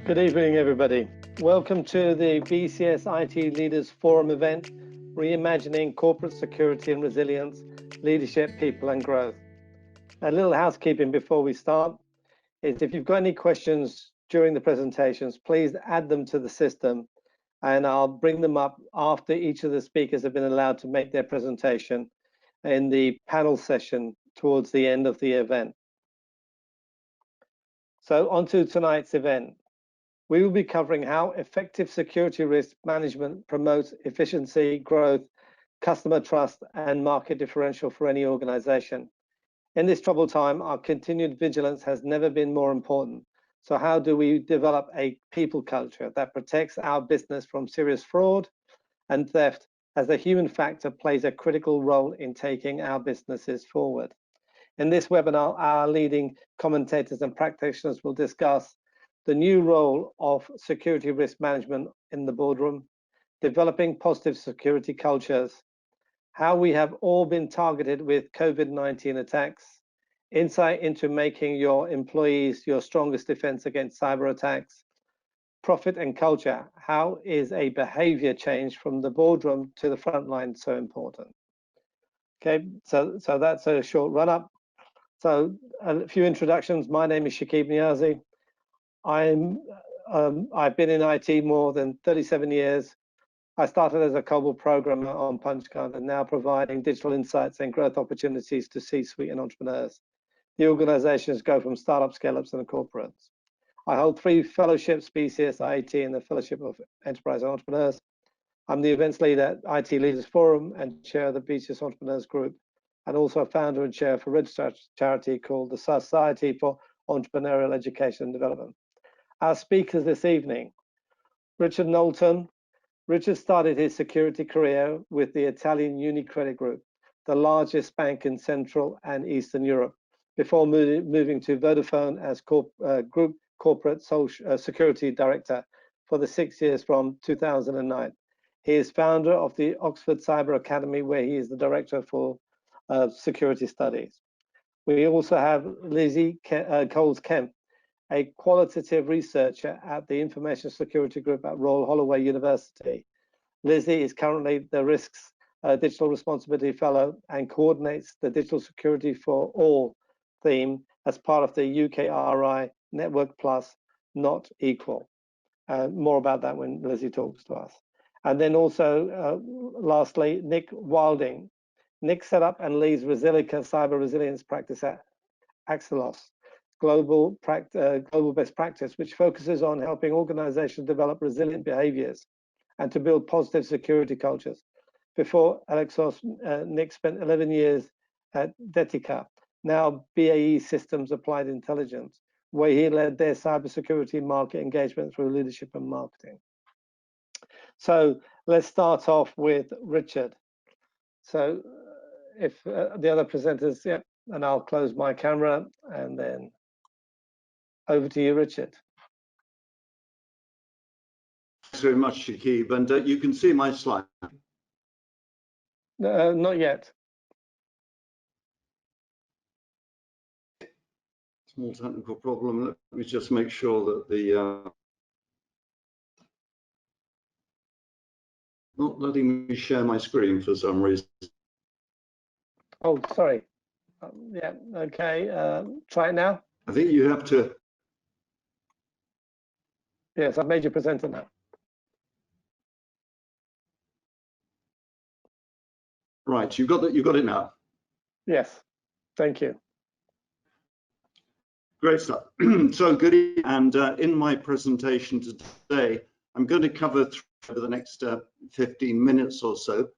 Good evening, everybody. Welcome to the BCS IT Leaders Forum event, Reimagining Corporate Security and Resilience, Leadership, People and Growth. A little housekeeping before we start is if you've got any questions during the presentations, please add them to the system and I'll bring them up after each of the speakers have been allowed to make their presentation in the panel session towards the end of the event. So on to tonight's event. We will be covering how effective security risk management promotes efficiency, growth, customer trust, and market differential for any organization. In this troubled time, our continued vigilance has never been more important. So how do we develop a people culture that protects our business from serious fraud and theft, as the human factor plays a critical role in taking our businesses forward? In this webinar, our leading commentators and practitioners will discuss the new role of security risk management in the boardroom, developing positive security cultures, how we have all been targeted with COVID-19 attacks, insight into making your employees your strongest defense against cyber attacks, profit and culture, how is a behavior change from the boardroom to the front line so important? Okay, so that's a short run-up. So a few introductions. My name is Shakib Niazi. I've been in IT more than 37 years. I started as a COBOL programmer on PunchCard and now providing digital insights and growth opportunities to C-suite and entrepreneurs. The organizations go from startup scale-ups and corporates. I hold 3 fellowships, BCS IT and the Fellowship of Enterprise Entrepreneurs. I'm the events leader at IT Leaders Forum and chair of the BCS Entrepreneurs Group, and also a founder and chair for a registered charity called the Society for Entrepreneurial Education and Development. Our speakers this evening, Richard Knowlton. Richard started his security career with the Italian UniCredit Group, the largest bank in Central and Eastern Europe, before moving to Vodafone as Group Corporate Security Director for the 6 years from 2009. He is founder of the Oxford Cyber Academy, where he is the Director for Security Studies. We also have Lizzie Coles-Kemp, a qualitative researcher at the Information Security Group at Royal Holloway University. Lizzie is currently the Risks Digital Responsibility Fellow and coordinates the Digital Security for All theme as part of the UKRI Network Plus Not Equal. More about that when Lizzie talks to us. And then also, lastly, Nick Wilding. Nick set up and leads Resilica Cyber Resilience Practice at Axelos, global best practice, which focuses on helping organizations develop resilient behaviors and to build positive security cultures. Before Axelos, Nick spent 11 years at Detica, now BAE Systems Applied Intelligence, where he led their cybersecurity market engagement through leadership and marketing. So let's start off with Richard. So if the other presenters, yeah, and I'll close my camera and then over to you, Richard. Thanks very much, Shakib. And you can see my slide. Not yet. Small technical problem. Let me just make sure that the not letting me share my screen for some reason. Oh, sorry. Yeah, okay. Try it now. I think you have to. Yes, I've made you presenter now. Right, you've got it now. Yes, thank you. Great stuff. So good evening, and in my presentation today, I'm going to cover over the next 15 minutes or so.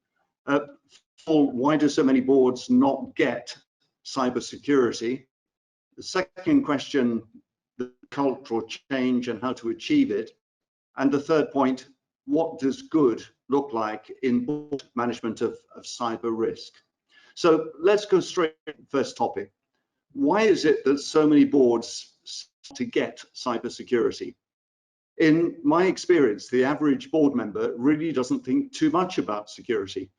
Why do so many boards not get cybersecurity? The second question, the cultural change and how to achieve it. And the third point, what does good look like in board management of cyber risk? So let's go straight to the first topic. Why is it that so many boards start to get cybersecurity? In my experience, the average board member really doesn't think too much about security.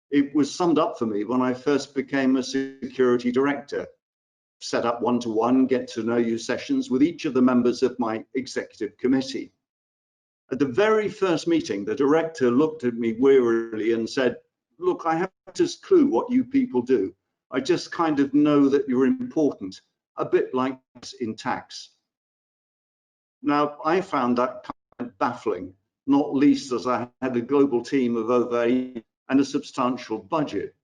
It was summed up for me when I first became a security director. set up one-to-one, get-to-know-you sessions with each of the members of my executive committee. At the very first meeting, the director looked at me wearily and said, "Look, I haven't just clue what you people do. I just kind of know that you're important, a bit like in tax." Now, I found that kind of baffling, not least as I had a global team of over 8 and a substantial budget.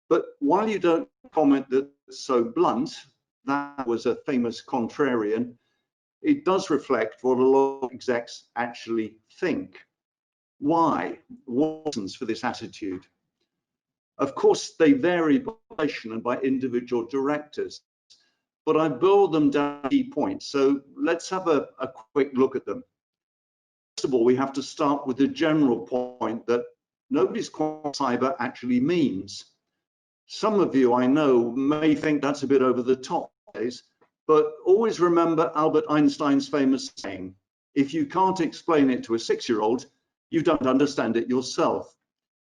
But while you don't comment that so blunt, that was a famous contrarian, it does reflect what a lot of execs actually think. Why? What reasons for this attitude? Of course, they vary by position and by individual directors, but I boiled them down to key points. So let's have a quick look at them. First of all, we have to start with the general point that nobody's quite what cyber actually means. Some of you I know may think that's a bit over the top, but always remember Albert Einstein's famous saying, if you can't explain it to a 6-year-old, you don't understand it yourself.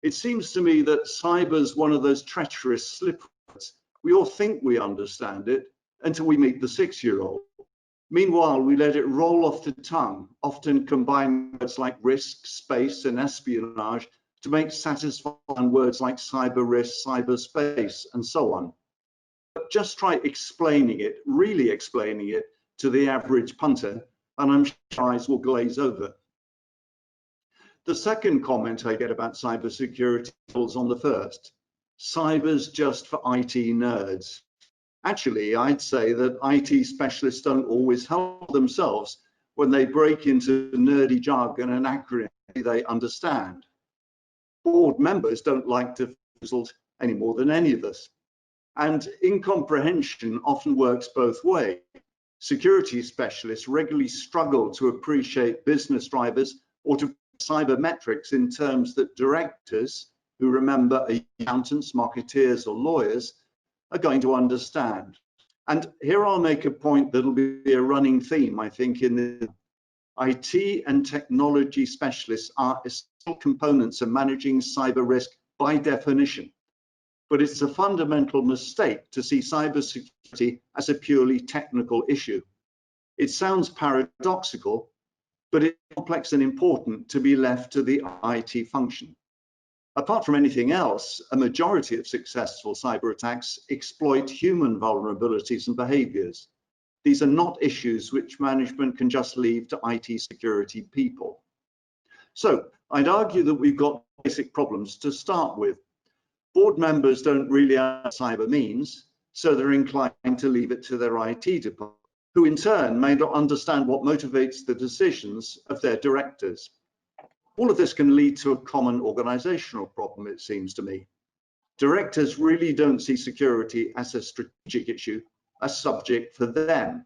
It seems to me that cyber's one of those treacherous slip words. We all think we understand it until we meet the 6-year-old. Meanwhile, we let it roll off the tongue, often combining words like risk, space, and espionage to make satisfying words like cyber risk, cyberspace, and so on. But just try explaining it, really explaining it to the average punter, and I'm sure eyes will glaze over. The second comment I get about cybersecurity falls on the first. Cyber's just for IT nerds. Actually, I'd say that IT specialists don't always help themselves when they break into nerdy jargon and acronyms they understand. Board members don't like to fizzle any more than any of us. And incomprehension often works both ways. Security specialists regularly struggle to appreciate business drivers or to cyber metrics in terms that directors, who remember accountants, marketeers, or lawyers, are going to understand. And here I'll make a point that'll be a running theme, I think, in the IT and technology specialists are essential components of managing cyber risk by definition. But it's a fundamental mistake to see cybersecurity as a purely technical issue. It sounds paradoxical, but it's complex and important to be left to the IT function. Apart from anything else, a majority of successful cyber attacks exploit human vulnerabilities and behaviors. These are not issues which management can just leave to IT security people. So I'd argue that we've got basic problems to start with. Board members don't really understand what cyber means, so they're inclined to leave it to their IT department, who in turn may not understand what motivates the decisions of their directors. All of this can lead to a common organizational problem, it seems to me. Directors really don't see security as a strategic issue, a subject for them.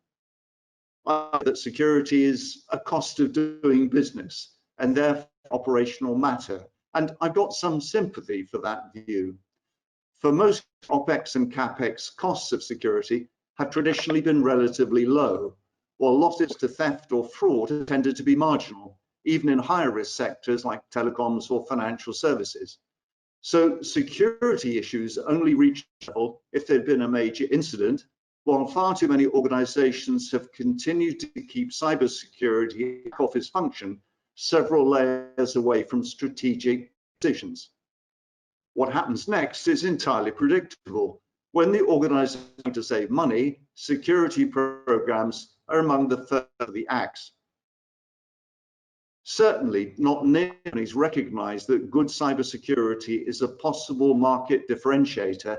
That security is a cost of doing business and therefore operational matter. And I've got some sympathy for that view. For most OPEX and CAPEX costs of security have traditionally been relatively low, while losses to theft or fraud have tended to be marginal, even in higher risk sectors like telecoms or financial services. So security issues only reach level if there'd been a major incident, while far too many organizations have continued to keep cybersecurity office function several layers away from strategic decisions. What happens next is entirely predictable. When the organization is trying to save money, security programs are among the first of the acts. Certainly, not many companies recognize that good cybersecurity is a possible market differentiator,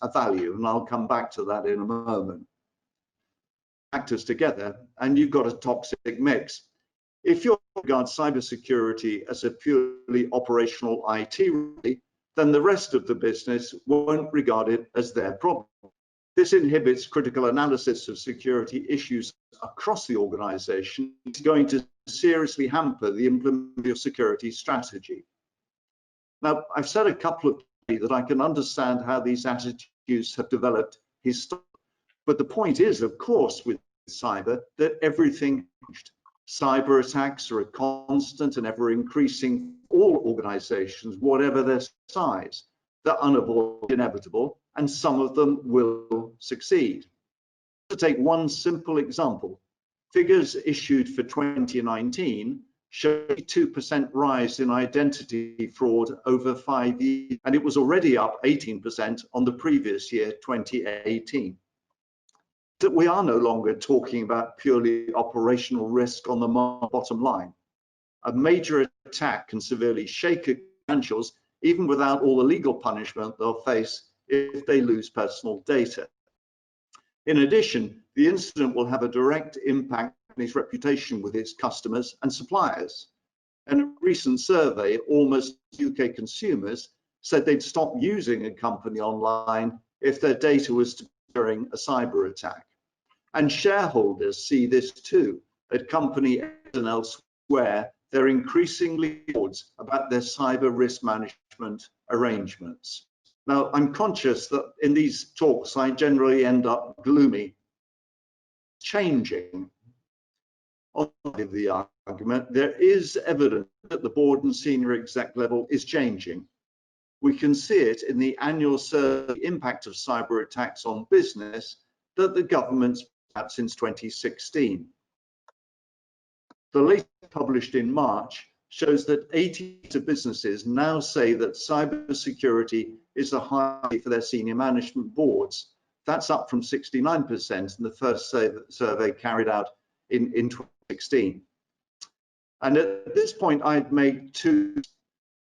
a value, and I'll come back to that in a moment. Factors together, and you've got a toxic mix. If you regard cybersecurity as a purely operational IT, then the rest of the business won't regard it as their problem. This inhibits critical analysis of security issues across the organization. It's going to seriously hamper the implementation of your security strategy. Now, I've said a couple of times that I can understand how these attitudes have developed historically, but the point is, of course, with cyber, that everything changed. Cyber attacks are a constant and ever increasing for all organizations, whatever their size. They're unavoidable, inevitable, and some of them will succeed. To take one simple example, figures issued for 2019 show a 2% rise in identity fraud over 5 years, and it was already up 18% on the previous year, 2018. That we are no longer talking about purely operational risk on the bottom line. A major attack can severely shake financials, even without all the legal punishment they'll face if they lose personal data. In addition, the incident will have a direct impact on its reputation with its customers and suppliers. In a recent survey, almost UK consumers said they'd stop using a company online if their data was during a cyber attack. And shareholders see this too, at companies and elsewhere. They're increasingly towards about their cyber risk management arrangements. Now, I'm conscious that in these talks, I generally end up gloomy. Changing. On the argument, there is evidence that the board and senior exec level is changing. We can see it in the annual survey impact of cyber attacks on business that the government's had since 2016. The latest published in March shows that 80% of businesses now say that cybersecurity is a high for their senior management boards. That's up from 69% in the first survey carried out in 2016. And at this point, I'd make two.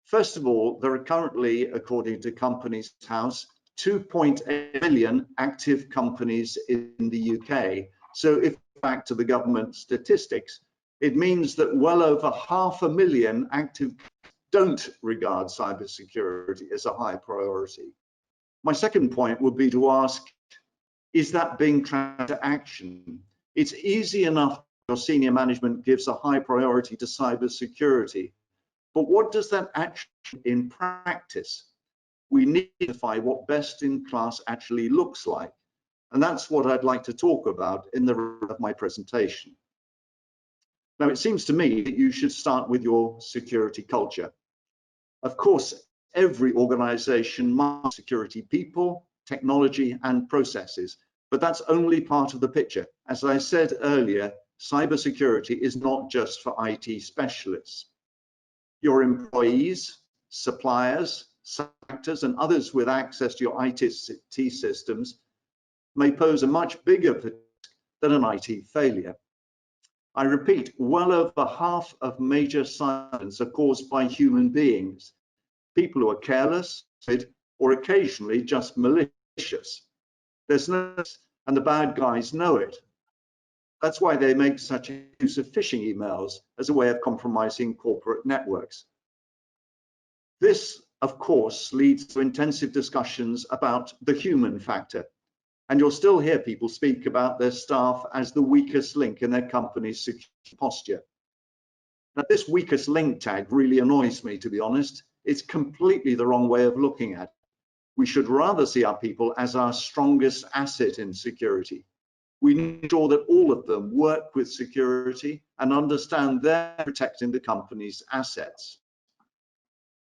First of all, there are currently, according to Companies House, 2.8 million active companies in the UK. So if back to the government statistics, it means that well over 500,000 active don't regard cybersecurity as a high priority. My second point would be to ask, is that being translated to action? It's easy enough your senior management gives a high priority to cybersecurity, but what does that action in practice? We need to define what best in class actually looks like. And that's what I'd like to talk about in the rest of my presentation. Now, it seems to me that you should start with your security culture. Of course, every organization must have security people, technology, and processes, but that's only part of the picture. As I said earlier, cybersecurity is not just for IT specialists. Your employees, suppliers, sectors, and others with access to your IT systems may pose a much bigger risk than an IT failure. I repeat, well over half of major cyber incidents are caused by human beings, people who are careless or occasionally just malicious. There's no, and the bad guys know it. That's why they make such use of phishing emails as a way of compromising corporate networks. This, of course, leads to intensive discussions about the human factor. And you'll still hear people speak about their staff as the weakest link in their company's security posture. Now, this weakest link tag really annoys me, to be honest. It's completely the wrong way of looking at it. We should rather see our people as our strongest asset in security. We need to ensure that all of them work with security and understand they're protecting the company's assets.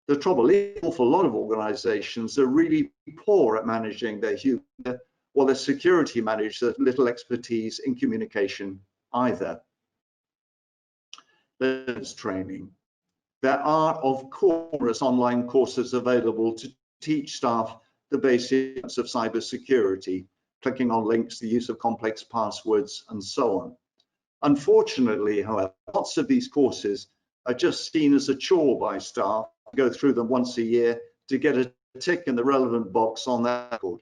The trouble is, an awful lot of organizations are really poor at managing their human, while their security managers have little expertise in communication either. There's training. There are, of course, online courses available to teach staff the basics of cybersecurity, clicking on links, the use of complex passwords, and so on. Unfortunately, however, lots of these courses are just seen as a chore by staff, go through them once a year to get a tick in the relevant box on that record.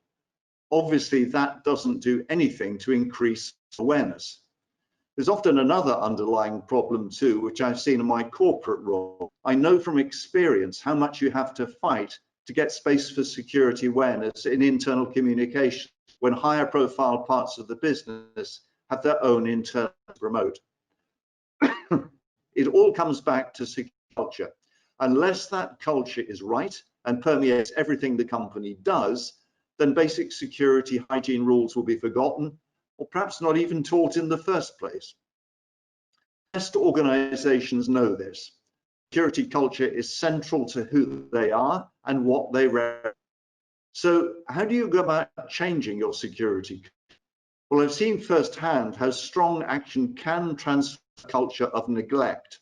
Obviously, that doesn't do anything to increase awareness. There's often another underlying problem too, which I've seen in my corporate role. I know from experience how much you have to fight to get space for security awareness in internal communication when higher profile parts of the business have their own internal remote. It all comes back to security culture. Unless that culture is right and permeates everything the company does, then basic security hygiene rules will be forgotten, or perhaps not even taught in the first place. Best organizations know this. Security culture is central to who they are and what they represent. So how do you go about changing your security? Well, I've seen firsthand how strong action can transform a culture of neglect.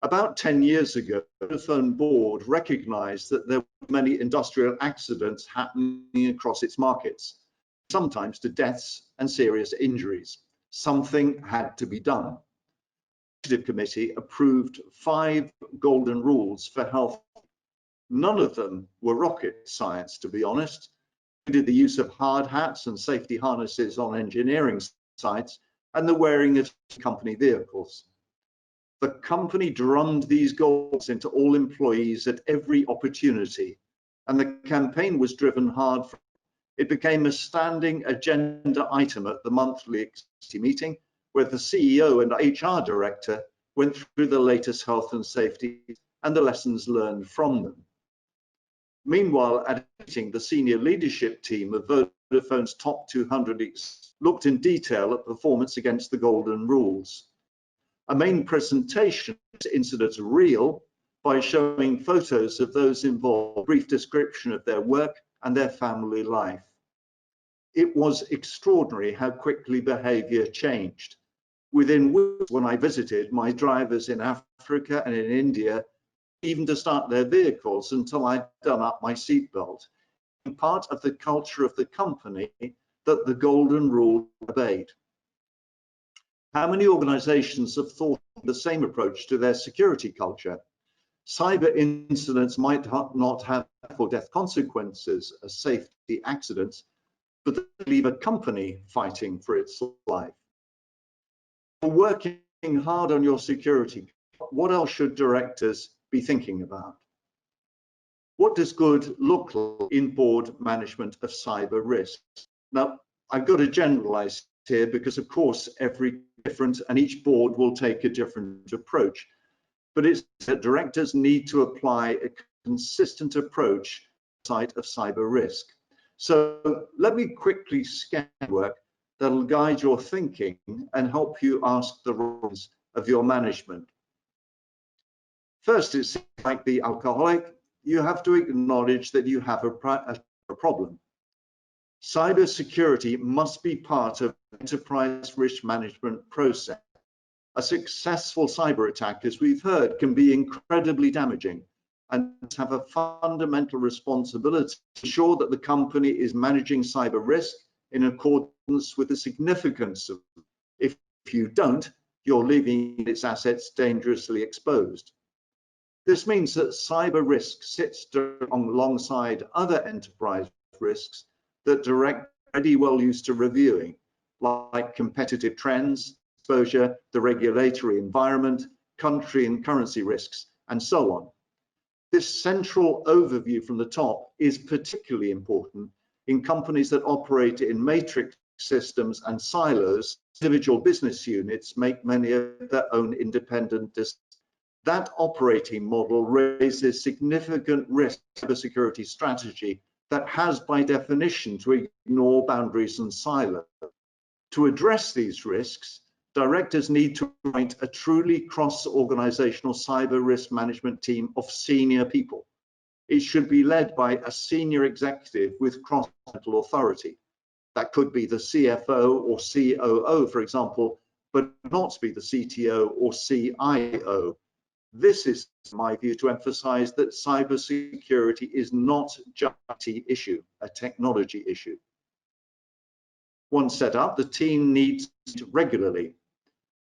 About 10 years ago, the Vodafone board recognized that there were many industrial accidents happening across its markets, sometimes to deaths and serious injuries. Something had to be done. The Executive Committee approved 5 golden rules for health. None of them were rocket science, to be honest. We did the use of hard hats and safety harnesses on engineering sites and the wearing of company vehicles. The company drummed these goals into all employees at every opportunity, and the campaign was driven hard. It became a standing agenda item at the monthly executive meeting, where the CEO and HR director went through the latest health and safety and the lessons learned from them. Meanwhile, at a meeting, the senior leadership team of Vodafone's top 200 looked in detail at performance against the golden rules. A main presentation of incidents real by showing photos of those involved, a brief description of their work and their family life. It was extraordinary how quickly behavior changed. Within weeks, when I visited, my drivers in Africa and in India, even to start their vehicles until I'd done up my seatbelt. Part of the culture of the company that the golden rule obeyed. How many organizations have thought the same approach to their security culture? Cyber incidents might not have for death consequences as safety accidents, but they leave a company fighting for its life. For working hard on your security, what else should directors be thinking about? What does good look like in board management of cyber risks? Now, I've got to generalize here because, of course, every different and each board will take a different approach. But it's that directors need to apply a consistent approach to the site of cyber risk. So let me quickly scan work that'll guide your thinking and help you ask the roles of your management. First, it's like the alcoholic. You have to acknowledge that you have a problem. Cybersecurity must be part of enterprise risk management process. A successful cyber attack, as we've heard, can be incredibly damaging and have a fundamental responsibility to ensure that the company is managing cyber risk in accordance with the significance of it. If you don't, you're leaving its assets dangerously exposed. This means that cyber risk sits alongside other enterprise risks that direct are already well used to reviewing, like competitive trends, exposure, the regulatory environment, country and currency risks, and so on. This central overview from the top is particularly important in companies that operate in matrix systems and silos. Individual business units make many of their own independent decisions. That operating model raises significant risk to the security strategy that has, by definition, to ignore boundaries and silos. To address these risks, directors need to appoint a truly cross-organizational cyber risk management team of senior people. It should be led by a senior executive with cross-functional authority. That could be the CFO or COO, for example, but not be the CTO or CIO. This is, in my view, to emphasize that cybersecurity is not just an IT issue, a technology issue. Once set up, the team needs to regularly.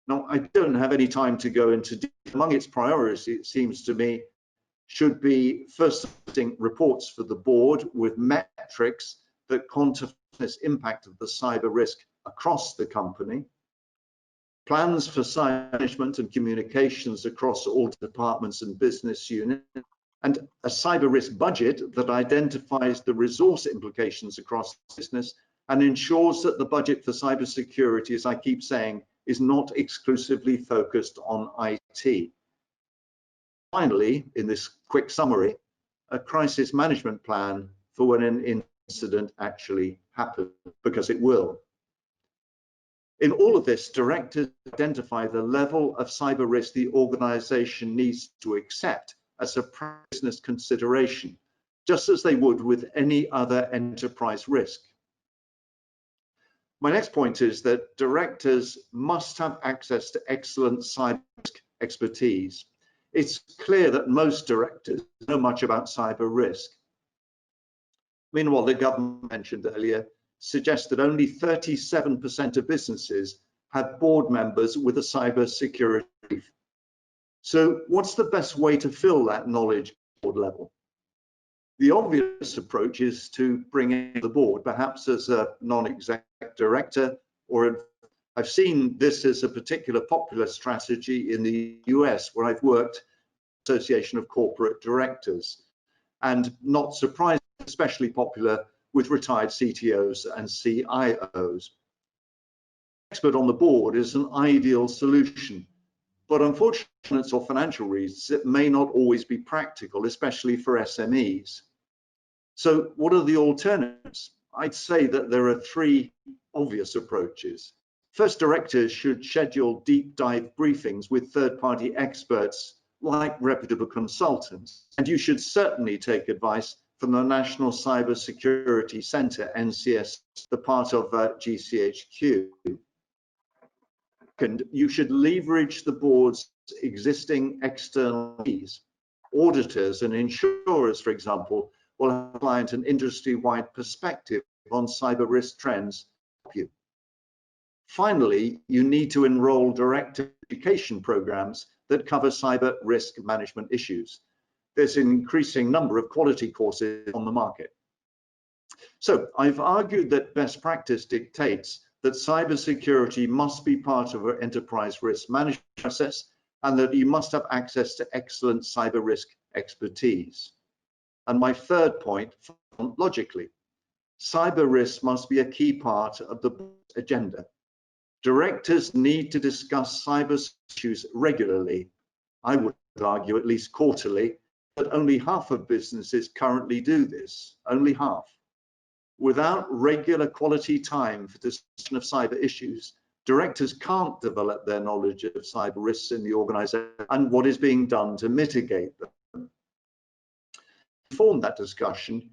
Now, I don't have any time to go into detail. Among its priorities, it seems to me, should be first reports for the board with metrics that quantify this impact of the cyber risk across the company, plans for cyber management and communications across all departments and business units, and a cyber risk budget that identifies the resource implications across business and ensures that the budget for cybersecurity, as I keep saying, is not exclusively focused on IT. Finally, in this quick summary, a crisis management plan for when an incident actually happens, because it will. In all of this, directors identify the level of cyber risk the organization needs to accept as a business consideration just as they would with any other enterprise risk. My next point is that directors must have access to excellent cyber risk expertise. It's clear that most directors know much about cyber risk. Meanwhile, the government mentioned earlier suggests that only 37% of businesses have board members with a cyber security brief. So what's the best way to fill that knowledge at board level? The obvious approach is to bring in the board, perhaps as a non-exec director, or I've seen this as a particular popular strategy in the US, where I've worked in the Association of Corporate Directors, and not surprisingly, especially popular with retired CTOs and CIOs. Expert on the board is an ideal solution, but unfortunately, for financial reasons, it may not always be practical, especially for SMEs. So what are the alternatives? I'd say that there are three obvious approaches. First, directors should schedule deep dive briefings with third-party experts like reputable consultants, and you should certainly take advice from the National Cyber Security Center, NCS, the part of GCHQ. Second, you should leverage the board's existing external fees. Auditors and insurers, for example, will have a client and industry-wide perspective on cyber risk trends. Finally, you need to enroll direct education programs that cover cyber risk management issues. There's an increasing number of quality courses on the market. So I've argued that best practice dictates that cybersecurity must be part of our enterprise risk management process, and that you must have access to excellent cyber risk expertise. And my third point, logically, cyber risk must be a key part of the agenda. Directors need to discuss cyber issues regularly. I would argue at least quarterly, but only half of businesses currently do this, only half. Without regular quality time for discussion of cyber issues, directors can't develop their knowledge of cyber risks in the organization and what is being done to mitigate them. To inform that discussion,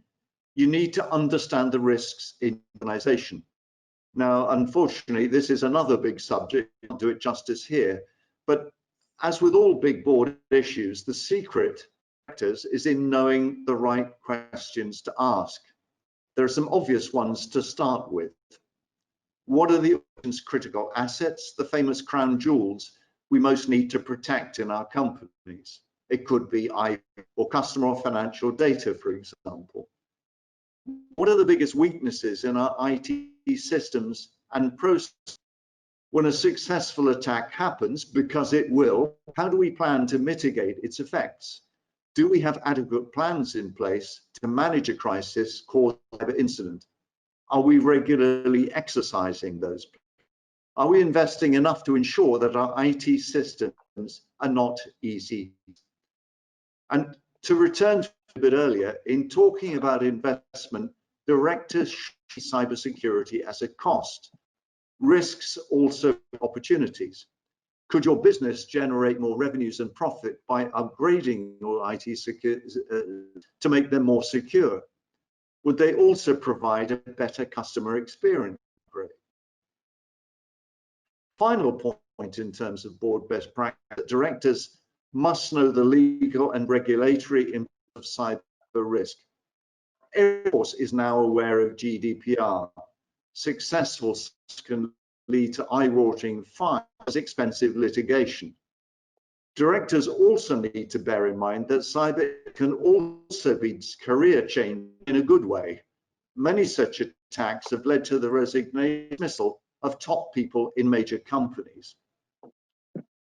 you need to understand the risks in the organization. Now, unfortunately, this is another big subject. I can't do it justice here, but as with all big board issues, the secret is in knowing the right questions to ask. There are some obvious ones to start with. What are the organization's critical assets, the famous crown jewels we most need to protect in our companies? It could be IP or customer or financial data, for example. What are the biggest weaknesses in our IT systems and processes? When a successful attack happens, because it will, how do we plan to mitigate its effects? Do we have adequate plans in place to manage a crisis caused by the incident? Are we regularly exercising those plans? Are we investing enough to ensure that our IT systems are not easy? And to return to a bit earlier, in talking about investment, directors see cybersecurity as a cost. Risks also opportunities. Could your business generate more revenues and profit by upgrading your IT to make them more secure? Would they also provide a better customer experience? Final point in terms of board best practice, directors must know the legal and regulatory impact of cyber risk. Every force is now aware of GDPR. Successful can lead to eye-watering fines, expensive litigation. Directors also need to bear in mind that cyber can also be career change in a good way. Many such attacks have led to the resignation dismissal of top people in major companies.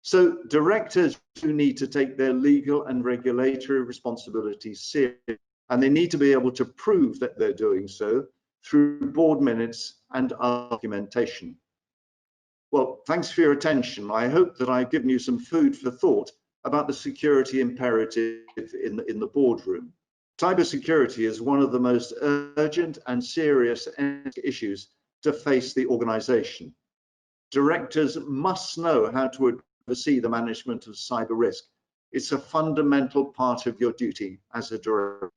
So directors do need to take their legal and regulatory responsibilities seriously, and they need to be able to prove that they're doing so through board minutes and documentation. Well, thanks for your attention. I hope that I've given you some food for thought about the security imperative in the boardroom. Cybersecurity is one of the most urgent and serious issues to face the organization. Directors must know how to oversee the management of cyber risk. It's a fundamental part of your duty as a director.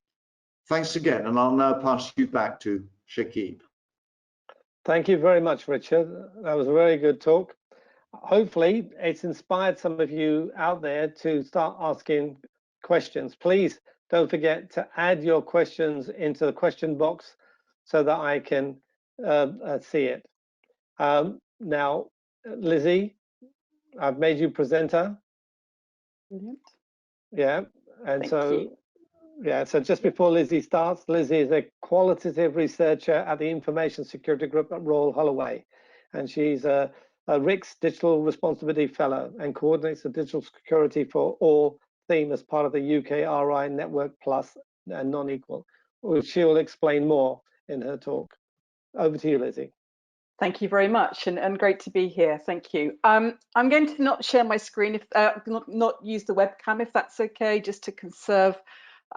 Thanks again, and I'll now pass you back to Shakib. Thank you very much, Richard. That was a very good talk. Hopefully, it's inspired some of you out there to start asking questions. Please don't forget to add your questions into the question box so that I can see it. Now, Lizzie, I've made you presenter. Brilliant. Yeah, and Thank so you. yeah, so just before Lizzie starts, Lizzie is a qualitative researcher at the Information Security Group at Royal Holloway, and she's a RICS Digital Responsibility Fellow and coordinates the digital security for all theme as part of the UK RI Network Plus and Non-Equal, which she will explain more in her talk. Over to you, Lizzie. Thank you very much, and great to be here. Thank you. I'm going to not share my screen, if not use the webcam, if that's okay, just to conserve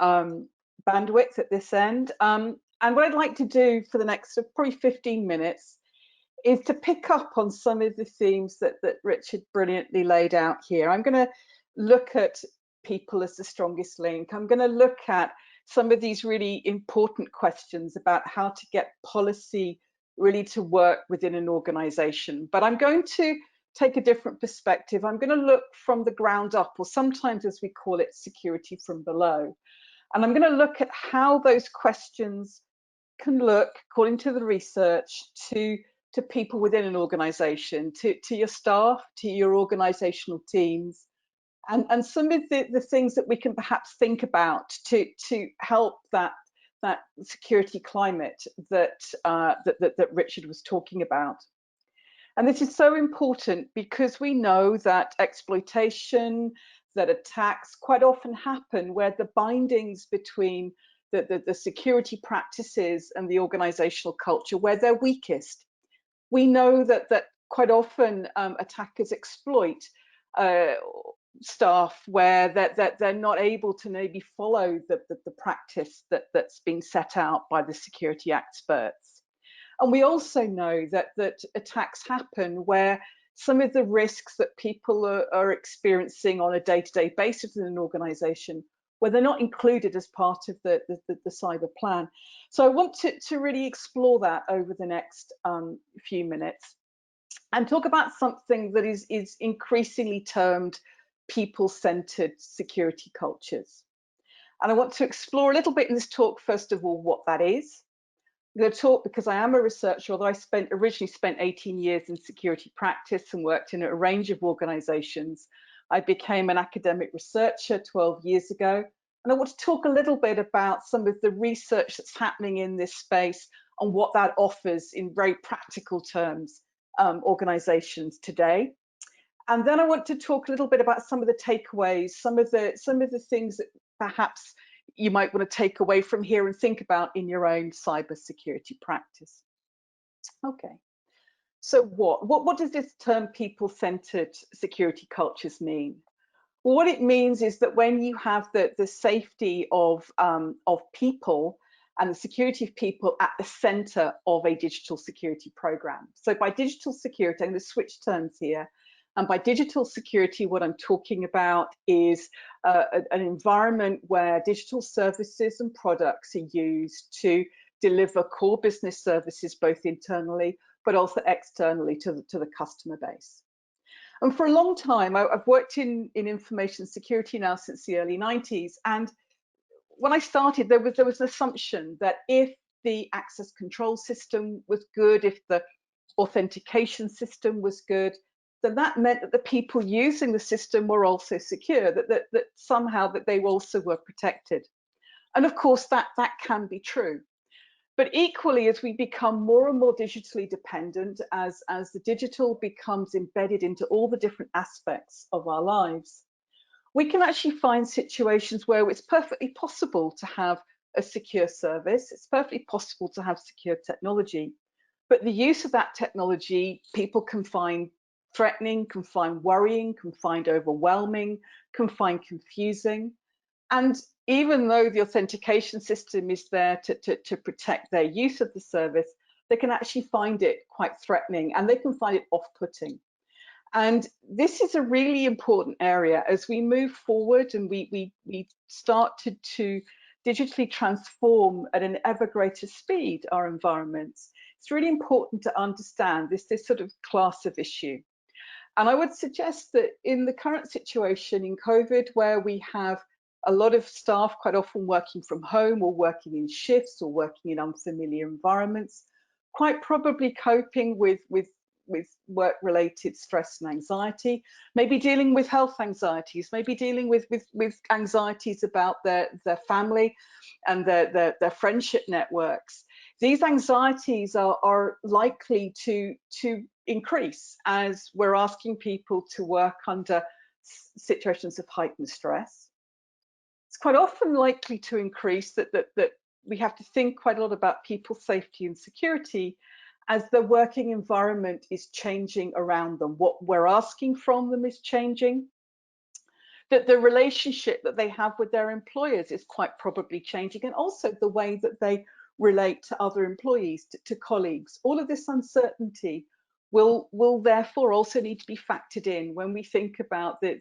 bandwidth at this end. And what I'd like to do for the next probably 15 minutes is to pick up on some of the themes that Richard brilliantly laid out here. I'm going to look at people as the strongest link. I'm going to look at some of these really important questions about how to get policy really to work within an organization. But I'm going to take a different perspective. I'm going to look from the ground up, or sometimes as we call it, security from below. And I'm going to look at how those questions can look, according to the research, to people within an organization, to your staff, to your organizational teams, and some of the things that we can perhaps think about to help that security climate that Richard was talking about. And this is so important because we know that exploitation, that attacks quite often happen where the bindings between the security practices and the organizational culture, where they're weakest. We know that quite often attackers exploit staff where they're not able to maybe follow the practice that's been set out by the security experts. And we also know that attacks happen where some of the risks that people are experiencing on a day-to-day basis in an organization, where they're not included as part of the cyber plan. So I want to really explore that over the next few minutes and talk about something that is increasingly termed people-centered security cultures. And I want to explore a little bit in this talk, first of all, what that is. I'm going to talk because I am a researcher, although I originally spent 18 years in security practice and worked in a range of organizations. I became an academic researcher 12 years ago. And I want to talk a little bit about some of the research that's happening in this space and what that offers in very practical terms, organizations today. And then I want to talk a little bit about some of the takeaways, some of the things that perhaps you might want to take away from here and think about in your own cybersecurity practice. Okay, so what does this term people-centered security cultures mean? Well, what it means is that when you have the safety of people and the security of people at the center of a digital security program. So by digital security, I'm going to switch terms here. And by digital security, what I'm talking about is an environment where digital services and products are used to deliver core business services, both internally, but also externally to the customer base. And for a long time, I've worked in information security now since the early 90s. And when I started, there was an assumption that if the access control system was good, if the authentication system was good, then that meant that the people using the system were also secure, that somehow that they also were protected. And of course, that can be true. But equally, as we become more and more digitally dependent, as the digital becomes embedded into all the different aspects of our lives, we can actually find situations where it's perfectly possible to have a secure service. It's perfectly possible to have secure technology. But the use of that technology, people can find threatening, can find worrying, can find overwhelming, can find confusing. And even though the authentication system is there to protect their use of the service, they can actually find it quite threatening and they can find it off-putting. And this is a really important area as we move forward and we start to digitally transform at an ever greater speed our environments, it's really important to understand this sort of class of issue. And I would suggest that in the current situation in COVID, where we have a lot of staff quite often working from home or working in shifts or working in unfamiliar environments, quite probably coping with work-related stress and anxiety, maybe dealing with health anxieties, maybe dealing with anxieties about their family and their friendship networks. These anxieties are likely to increase as we're asking people to work under situations of heightened stress. It's quite often likely to increase that we have to think quite a lot about people's safety and security as the working environment is changing around them. What we're asking from them is changing. That the relationship that they have with their employers is quite probably changing, and also the way that they relate to other employees, to colleagues. All of this uncertainty will therefore also need to be factored in when we think about the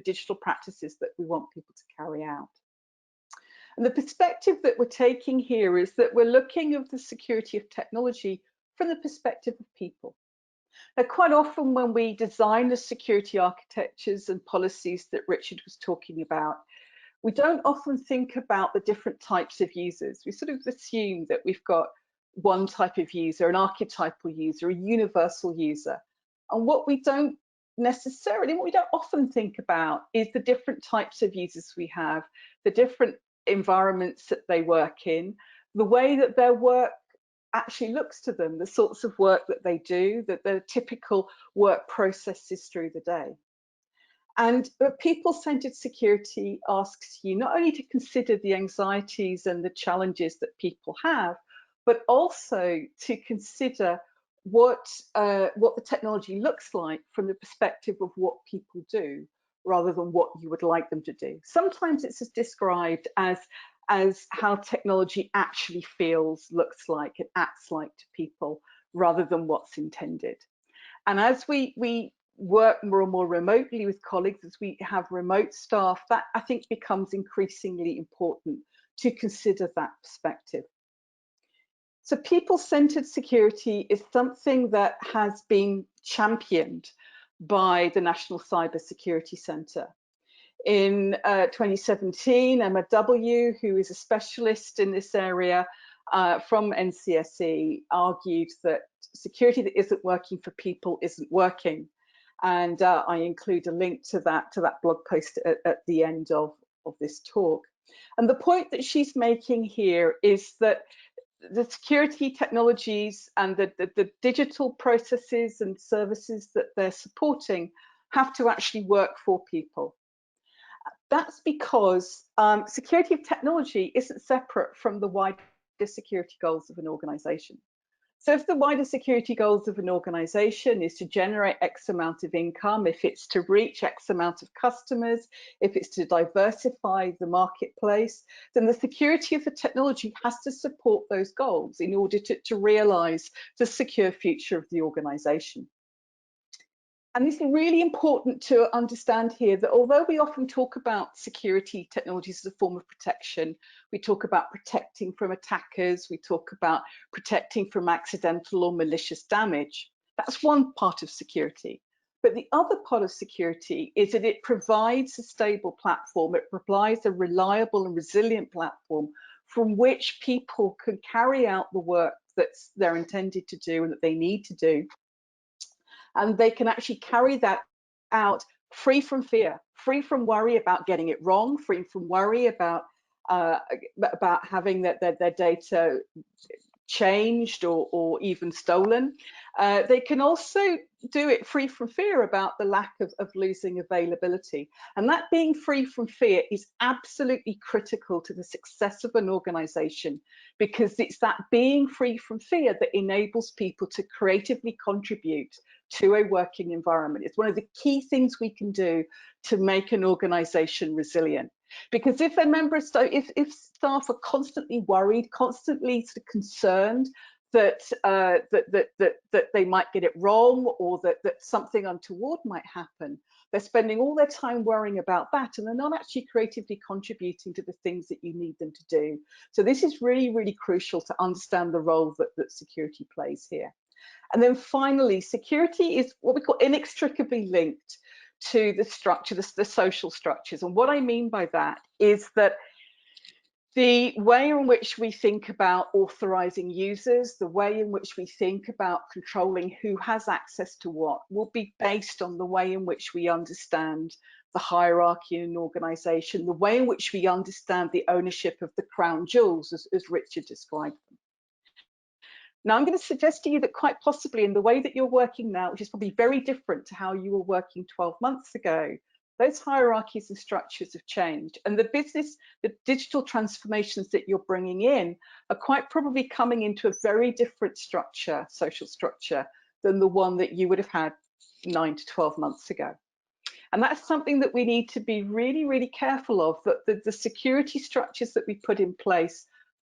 digital practices that we want people to carry out. And the perspective that we're taking here is that we're looking at the security of technology from the perspective of people. Now, quite often when we design the security architectures and policies that Richard was talking about, we don't often think about the different types of users. We sort of assume that we've got one type of user, an archetypal user, a universal user. And what we don't often think about is the different types of users we have, the different environments that they work in, the way that their work actually looks to them, the sorts of work that they do, that their typical work processes through the day. And people-centered security asks you not only to consider the anxieties and the challenges that people have, but also to consider what the technology looks like from the perspective of what people do, rather than what you would like them to do. Sometimes it's described as how technology actually feels, looks like, and acts like to people, rather than what's intended. And as we work more and more remotely with colleagues, as we have remote staff, that I think becomes increasingly important to consider that perspective. So people-centered security is something that has been championed by the National Cyber Security Centre. In 2017, Emma W., who is a specialist in this area from NCSE, argued that security that isn't working for people isn't working. And I include a link to that blog post at the end of this talk. And the point that she's making here is that the security technologies and the digital processes and services that they're supporting have to actually work for people. That's because security of technology isn't separate from the wider security goals of an organization. So if the wider security goals of an organization is to generate X amount of income, if it's to reach X amount of customers, if it's to diversify the marketplace, then the security of the technology has to support those goals in order to realize the secure future of the organization. And it's really important to understand here that although we often talk about security technologies as a form of protection, we talk about protecting from attackers, we talk about protecting from accidental or malicious damage. That's one part of security. But the other part of security is that it provides a stable platform, it provides a reliable and resilient platform from which people can carry out the work that they're intended to do and that they need to do. And they can actually carry that out free from fear, free from worry about getting it wrong, free from worry about having their data changed or even stolen. They can also do it free from fear about the lack of losing availability. And that being free from fear is absolutely critical to the success of an organization, because it's that being free from fear that enables people to creatively contribute to a working environment. It's one of the key things we can do to make an organization resilient. Because if a member of staff, if staff are constantly worried, constantly sort of concerned that they might get it wrong, or that something untoward might happen. They're spending all their time worrying about that, and they're not actually creatively contributing to the things that you need them to do. So this is really, really crucial to understand the role that security plays here. And then finally, security is what we call inextricably linked to the structure, the social structures. And what I mean by that is that the way in which we think about authorizing users, the way in which we think about controlling who has access to what, will be based on the way in which we understand the hierarchy in an organization, the way in which we understand the ownership of the crown jewels, as Richard described them. Now, I'm going to suggest to you that quite possibly in the way that you're working now, which is probably very different to how you were working 12 months ago, those hierarchies and structures have changed, and the digital transformations that you're bringing in are quite probably coming into a very different structure, social structure, than the one that you would have had 9 to 12 months ago. And that's something that we need to be really, really careful of, that the security structures that we put in place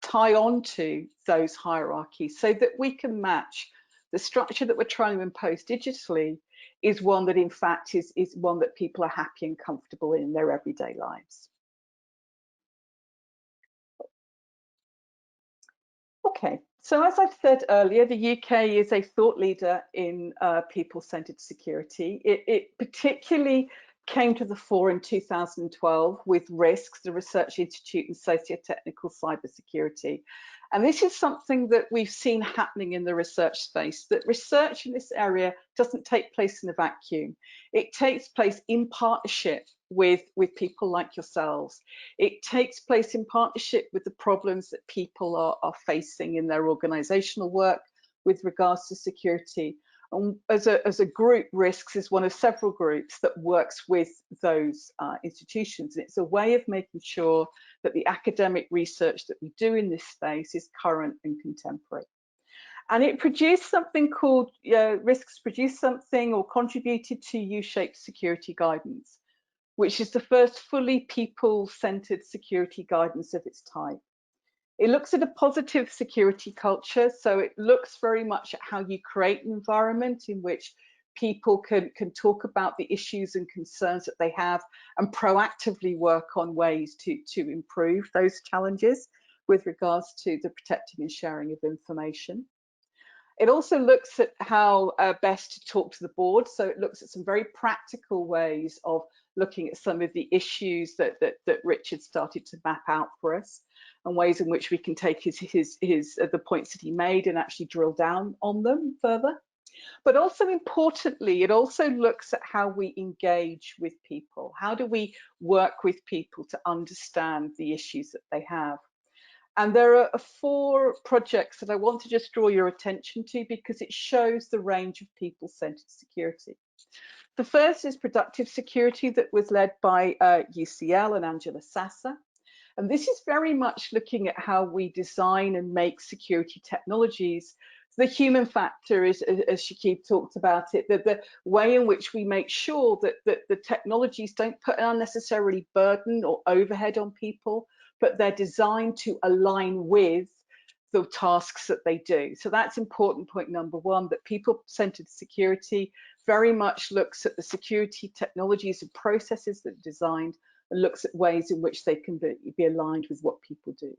tie on to those hierarchies so that we can match the structure that we're trying to impose digitally is one that in fact is one that people are happy and comfortable in their everyday lives. Okay, so as I've said earlier, the UK is a thought leader in people-centered security. It particularly came to the fore in 2012 with RISC, the Research Institute in Socio-Technical Cybersecurity. And this is something that we've seen happening in the research space, that research in this area doesn't take place in a vacuum. It takes place in partnership with people like yourselves. It takes place in partnership with the problems that people are facing in their organizational work with regards to security. And as a group, RISC is one of several groups that works with those institutions. And it's a way of making sure that the academic research that we do in this space is current and contemporary. And it produced something called, RISC produced something or contributed to U-shaped security guidance, which is the first fully people-centered security guidance of its type. It looks at a positive security culture, so it looks very much at how you create an environment in which people can talk about the issues and concerns that they have and proactively work on ways to improve those challenges with regards to the protecting and sharing of information. It also looks at how best to talk to the board, so it looks at some very practical ways of looking at some of the issues that Richard started to map out for us, and ways in which we can take the points that he made and actually drill down on them further. But also importantly, it also looks at how we engage with people. How do we work with people to understand the issues that they have? And there are 4 projects that I want to just draw your attention to because it shows the range of people-centered security. The first is productive security that was led by UCL and Angela Sassa. And this is very much looking at how we design and make security technologies. The human factor is, as Shakib talked about it, the way in which we make sure that the technologies don't put an unnecessarily burden or overhead on people, but they're designed to align with the tasks that they do. So that's important, point number 1, that people-centered security very much looks at the security technologies and processes that are designed and looks at ways in which they can be aligned with what people do.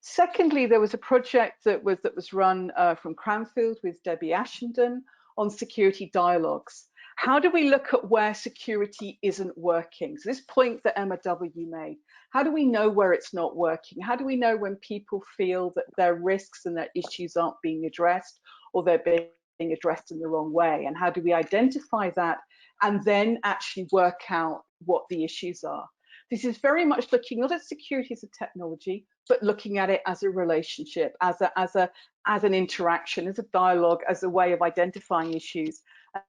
Secondly, there was a project that was run from Cranfield with Debbie Ashenden on security dialogues. How do we look at where security isn't working? So this point that Emma W. made, how do we know where it's not working? How do we know when people feel that their risks and their issues aren't being addressed or they're being addressed in the wrong way? And how do we identify that and then actually work out what the issues are? This is very much looking not at security as a technology, but looking at it as a relationship, as an interaction, as a dialogue, as a way of identifying issues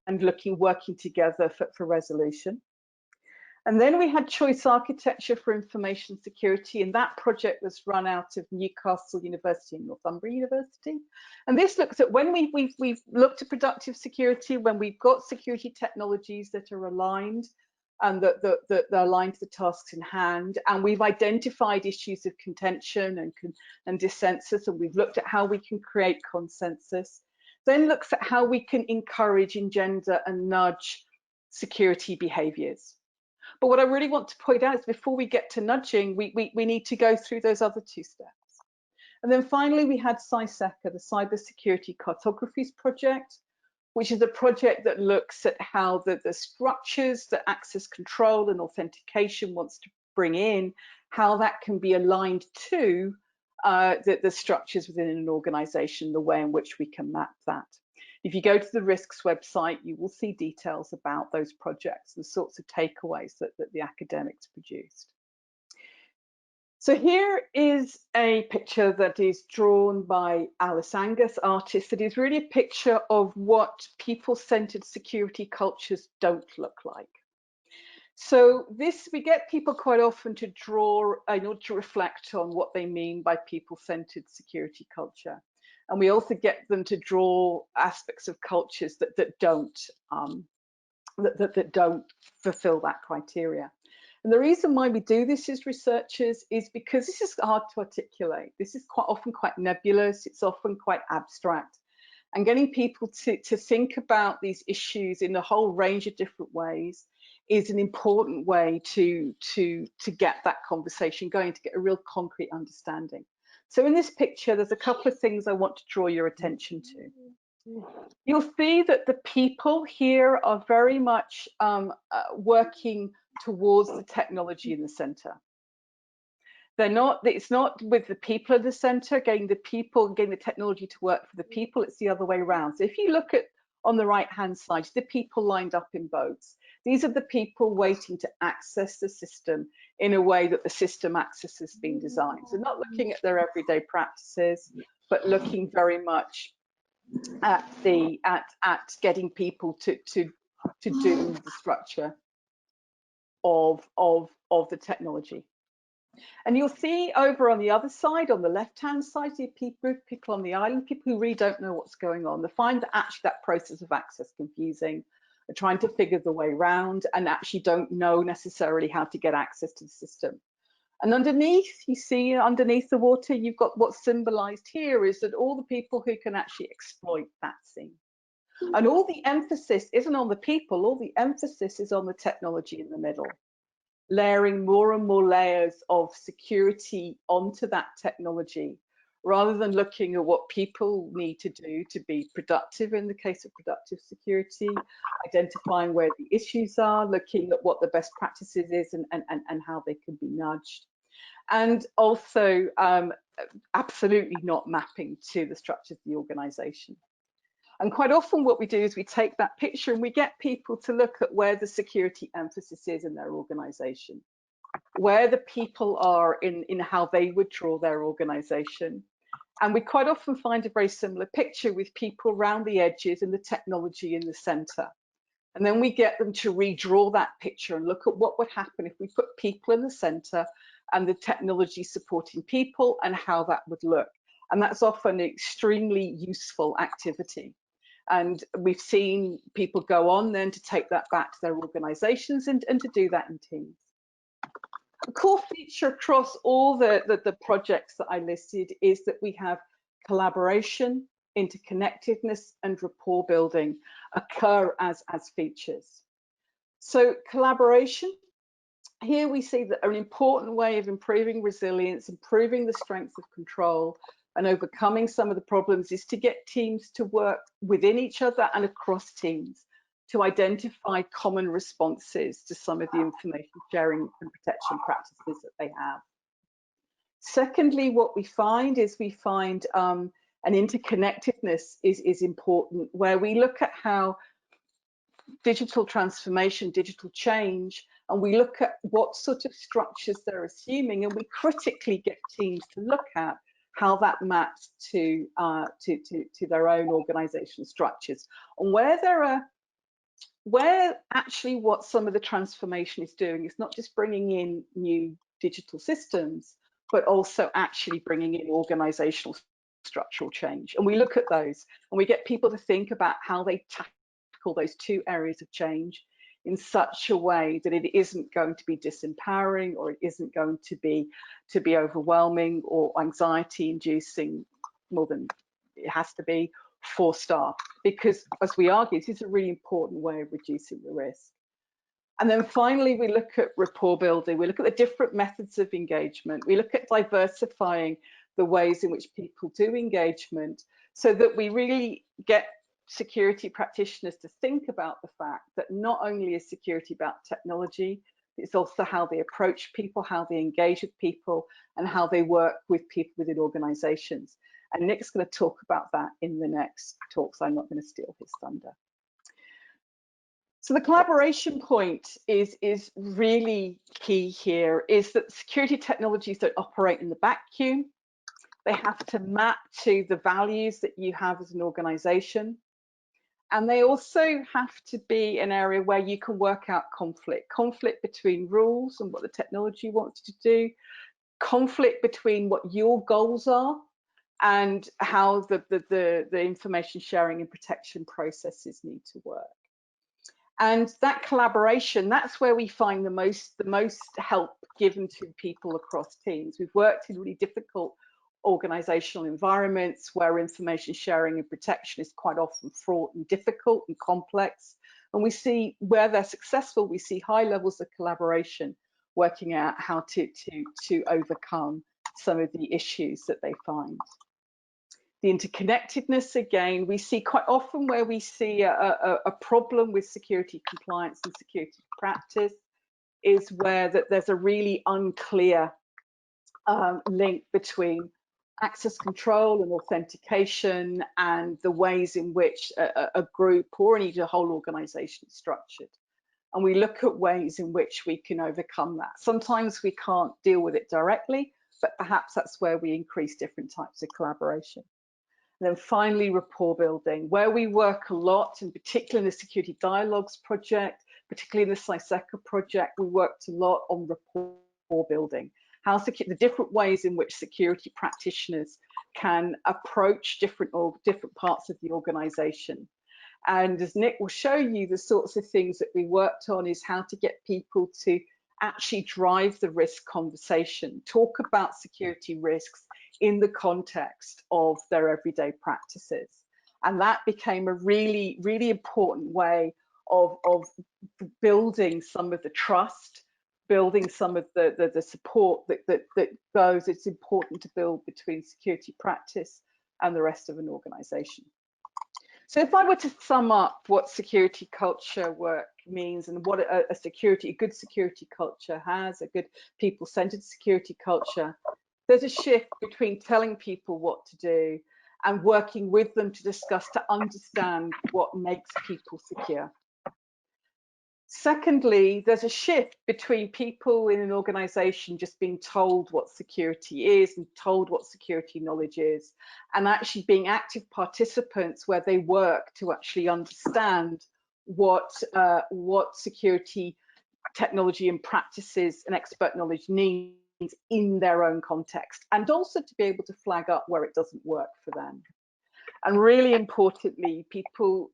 and working together for resolution. And then we had choice architecture for information security, and that project was run out of Newcastle University and Northumbria University. And this looks at when we've looked at productive security, when we've got security technologies that are aligned and that they're aligned to the tasks in hand. And we've identified issues of contention and dissensus, and we've looked at how we can create consensus. Then looks at how we can encourage, engender, and nudge security behaviours. But what I really want to point out is before we get to nudging, we need to go through those other two steps. And then finally, we had CySECA, the Cybersecurity Cartographies project, which is a project that looks at how the structures that access control and authentication wants to bring in, how that can be aligned to the structures within an organization, the way in which we can map that. If you go to the risks website, you will see details about those projects, the sorts of takeaways that the academics produced. So here is a picture that is drawn by Alice Angus, artist, that is really a picture of what people-centered security cultures don't look like. So we get people quite often to draw in order to reflect on what they mean by people-centered security culture. And we also get them to draw aspects of cultures that don't fulfill that criteria. And the reason why we do this as researchers is because this is hard to articulate. This is quite often quite nebulous. It's often quite abstract. And getting people to think about these issues in a whole range of different ways is an important way to get that conversation going, to get a real concrete understanding. So in this picture, there's a couple of things I want to draw your attention to. You'll see that the people here are very much working towards the technology in the center. It's not with the people at the center, getting the technology to work for the people, it's the other way around. So if you look at on the right hand side, the people lined up in boats. These are the people waiting to access the system in a way that the system access has been designed. So not looking at their everyday practices, but looking very much at getting people to do the structure of the technology. And you'll see over on the other side, on the left-hand side, the people on the island, people who really don't know what's going on. They find that actually that process of access confusing. They're trying to figure the way around and actually don't know necessarily how to get access to the system. And underneath, you see underneath the water, you've got what's symbolized here is that all the people who can actually exploit that scene. And all the emphasis isn't on the people, all the emphasis is on the technology in the middle, layering more and more layers of security onto that technology, rather than looking at what people need to do to be productive in the case of productive security, identifying where the issues are, looking at what the best practices is and how they can be nudged. And also absolutely not mapping to the structure of the organization. And quite often what we do is we take that picture and we get people to look at where the security emphasis is in their organization, where the people are in how they would draw their organization. And we quite often find a very similar picture with people around the edges and the technology in the center. And then we get them to redraw that picture and look at what would happen if we put people in the center and the technology supporting people and how that would look. And that's often an extremely useful activity. And we've seen people go on then to take that back to their organizations and to do that in teams. A core feature across all the projects that I listed is that we have collaboration, interconnectedness, and rapport building occur as features. So collaboration, here we see that an important way of improving resilience, improving the strength of control, and overcoming some of the problems is to get teams to work within each other and across teams to identify common responses to some of the information sharing and protection practices that they have. Secondly, what we find is an interconnectedness is important, where we look at how digital transformation, digital change, and we look at what sort of structures they're assuming, and we critically get teams to look at how that maps to their own organizational structures, and where actually what some of the transformation is doing is not just bringing in new digital systems, but also actually bringing in organizational structural change. And we look at those and we get people to think about how they tackle those two areas of change in such a way that it isn't going to be disempowering, or it isn't going to be overwhelming or anxiety inducing more than it has to be for staff. Because as we argue, this is a really important way of reducing the risk. And then finally, we look at rapport building. We look at the different methods of engagement. We look at diversifying the ways in which people do engagement, so that we really get security practitioners to think about the fact that not only is security about technology, it's also how they approach people, how they engage with people, and how they work with people within organizations. And Nick's going to talk about that in the next talk, so I'm not going to steal his thunder. So the collaboration point is really key here, is that security technologies don't operate in the vacuum. They have to map to the values that you have as an organization. And they also have to be an area where you can work out conflict between rules and what the technology wants to do, conflict between what your goals are and how the information sharing and protection processes need to work. And that collaboration, that's where we find the most help given to people across teams. We've worked in really difficult organizational environments where information sharing and protection is quite often fraught and difficult and complex. And we see where they're successful, we see high levels of collaboration, working out how to overcome some of the issues that they find. The interconnectedness, again, we see quite often where we see a problem with security compliance and security practice is where there's a really unclear link between access control and authentication and the ways in which a group or indeed a whole organization is structured. And we look at ways in which we can overcome that. Sometimes we can't deal with it directly, but perhaps that's where we increase different types of collaboration. And then finally, rapport building, where we work a lot, and particularly in the Security Dialogues project, particularly in the CISECA project, we worked a lot on rapport building. How the different ways in which security practitioners can approach different parts of the organization. And as Nick will show you, the sorts of things that we worked on is how to get people to actually drive the risk conversation, talk about security risks in the context of their everyday practices. And that became a really, really important way of building some of the trust, building some of the support that goes, it's important to build between security practice and the rest of an organization. So if I were to sum up what security culture work means and what a good security culture has, a good people-centered security culture, there's a shift between telling people what to do and working with them to discuss, to understand what makes people secure. Secondly, there's a shift between people in an organization just being told what security is and told what security knowledge is, and actually being active participants where they work to actually understand what security technology and practices and expert knowledge needs in their own context, and also to be able to flag up where it doesn't work for them. And really importantly, people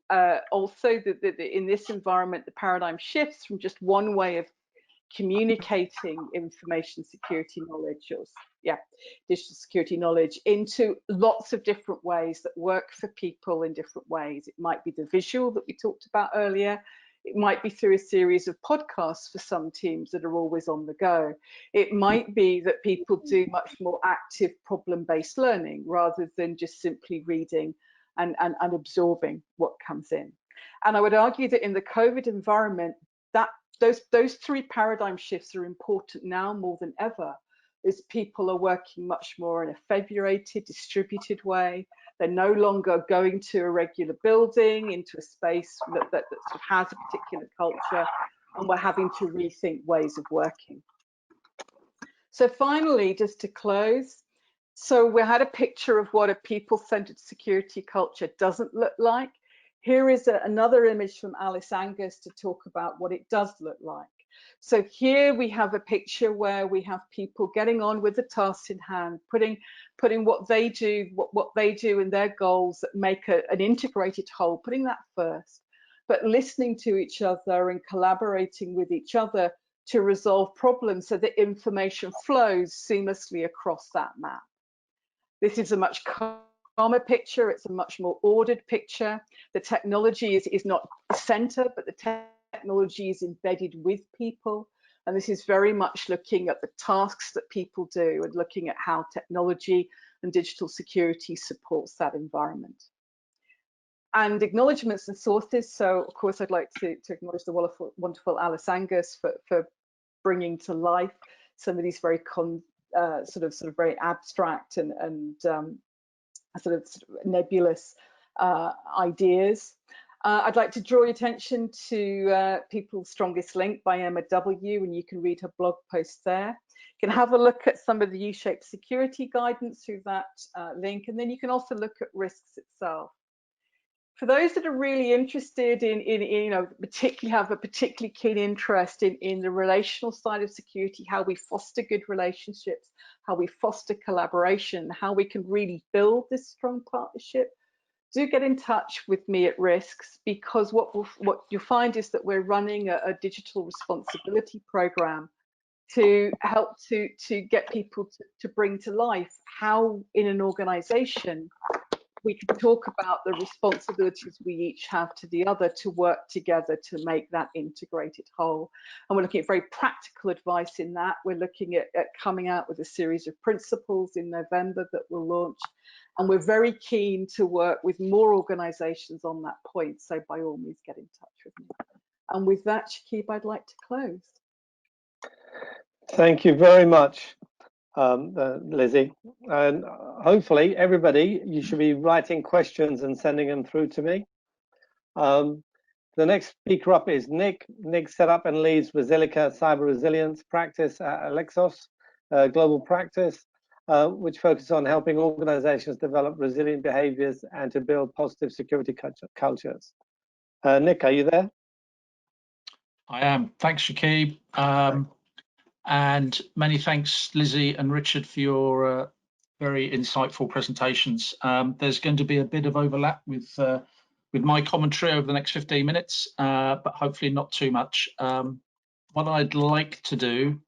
also, in this environment, the paradigm shifts from just one way of communicating information security knowledge, or digital security knowledge, into lots of different ways that work for people in different ways. It might be the visual that we talked about earlier. It might be through a series of podcasts for some teams that are always on the go. It might be that people do much more active problem-based learning rather than just simply reading and absorbing what comes in. And I would argue that in the COVID environment, that those three paradigm shifts are important now more than ever, as people are working much more in a federated, distributed way. They're no longer going to a regular building, into a space that sort of has a particular culture, and we're having to rethink ways of working. So finally, just to close, so we had a picture of what a people-centered security culture doesn't look like. Here is another image from Alice Angus to talk about what it does look like. So here we have a picture where we have people getting on with the tasks in hand, putting what they do and their goals that make an integrated whole, putting that first. but listening to each other and collaborating with each other to resolve problems so that information flows seamlessly across that map. This is a much calmer picture. It's a much more ordered picture. The technology is not the center, but the technology is embedded with people. And this is very much looking at the tasks that people do and looking at how technology and digital security supports that environment. And acknowledgements and sources. So, of course, I'd like to acknowledge the wonderful Alice Angus for bringing to life some of these very sort of very abstract and sort of nebulous ideas. I'd like to draw your attention to People's Strongest Link by Emma W, and you can read her blog post there. You can have a look at some of the U-shaped security guidance through that link, and then you can also look at risks itself. For those that are really interested in you know, have a particularly keen interest in the relational side of security, how we foster good relationships, how we foster collaboration, how we can really build this strong partnership, do get in touch with me at Risks, because what you'll find is that we're running a digital responsibility program to help to get people to bring to life how in an organization we can talk about the responsibilities we each have to the other to work together to make that integrated whole. And we're looking at very practical advice in that. We're looking at coming out with a series of principles in November that we'll launch. And we're very keen to work with more organizations on that point. So by all means, get in touch with me. And with that, Shakib, I'd like to close. Thank you very much, Lizzie. And hopefully everybody, you should be writing questions and sending them through to me. The next speaker up is Nick. Nick set up and leads Resilica Cyber Resilience practice at Alexos, global practice, which focuses on helping organizations develop resilient behaviors and to build positive security cultures. Nick, are you there? I am. Thanks, Shakib. And many thanks, Lizzie and Richard, for your very insightful presentations. There's going to be a bit of overlap with my commentary over the next 15 minutes, but hopefully not too much. What I'd like to do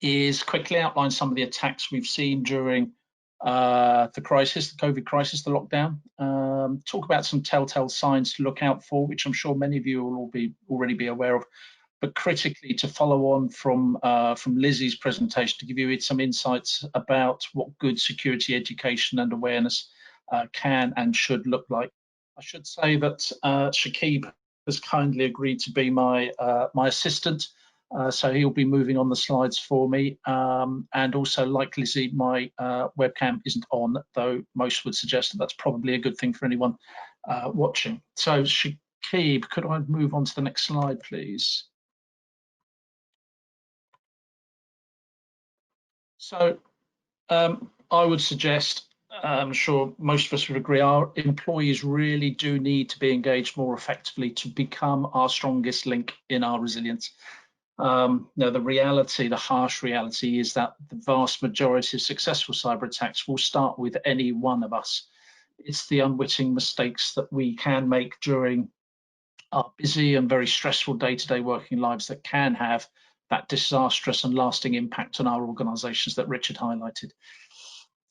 is quickly outline some of the attacks we've seen during the crisis, the COVID crisis, the lockdown. Talk about some telltale signs to look out for, which I'm sure many of you will already be aware of. But critically, to follow on from Lizzie's presentation, to give you some insights about what good security education and awareness can and should look like. I should say that Shakib has kindly agreed to be my assistant, so he'll be moving on the slides for me. And also, like Lizzie, my webcam isn't on, though most would suggest that that's probably a good thing for anyone watching. So Shakib, could I move on to the next slide, please? So I would suggest, I'm sure most of us would agree, our employees really do need to be engaged more effectively to become our strongest link in our resilience. Now, the reality, the harsh reality, is that the vast majority of successful cyber attacks will start with any one of us. It's the unwitting mistakes that we can make during our busy and very stressful day-to-day working lives that can have that disastrous and lasting impact on our organisations that Richard highlighted.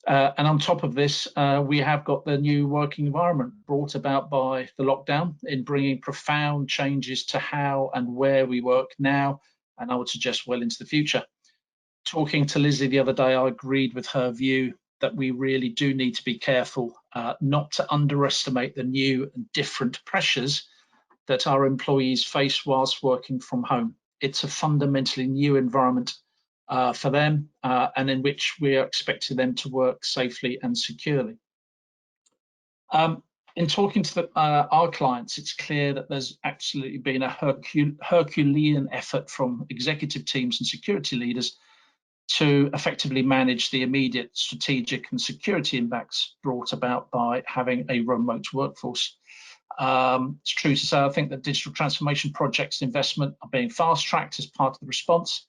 And on top of this, we have got the new working environment brought about by the lockdown in bringing profound changes to how and where we work now, and I would suggest well into the future. Talking to Lizzie the other day, I agreed with her view that we really do need to be careful not to underestimate the new and different pressures that our employees face whilst working from home. It's a fundamentally new environment for them and in which we are expecting them to work safely and securely. In talking to our clients, it's clear that there's absolutely been a Herculean effort from executive teams and security leaders to effectively manage the immediate strategic and security impacts brought about by having a remote workforce. It's true to say, I think that digital transformation projects and investment are being fast-tracked as part of the response,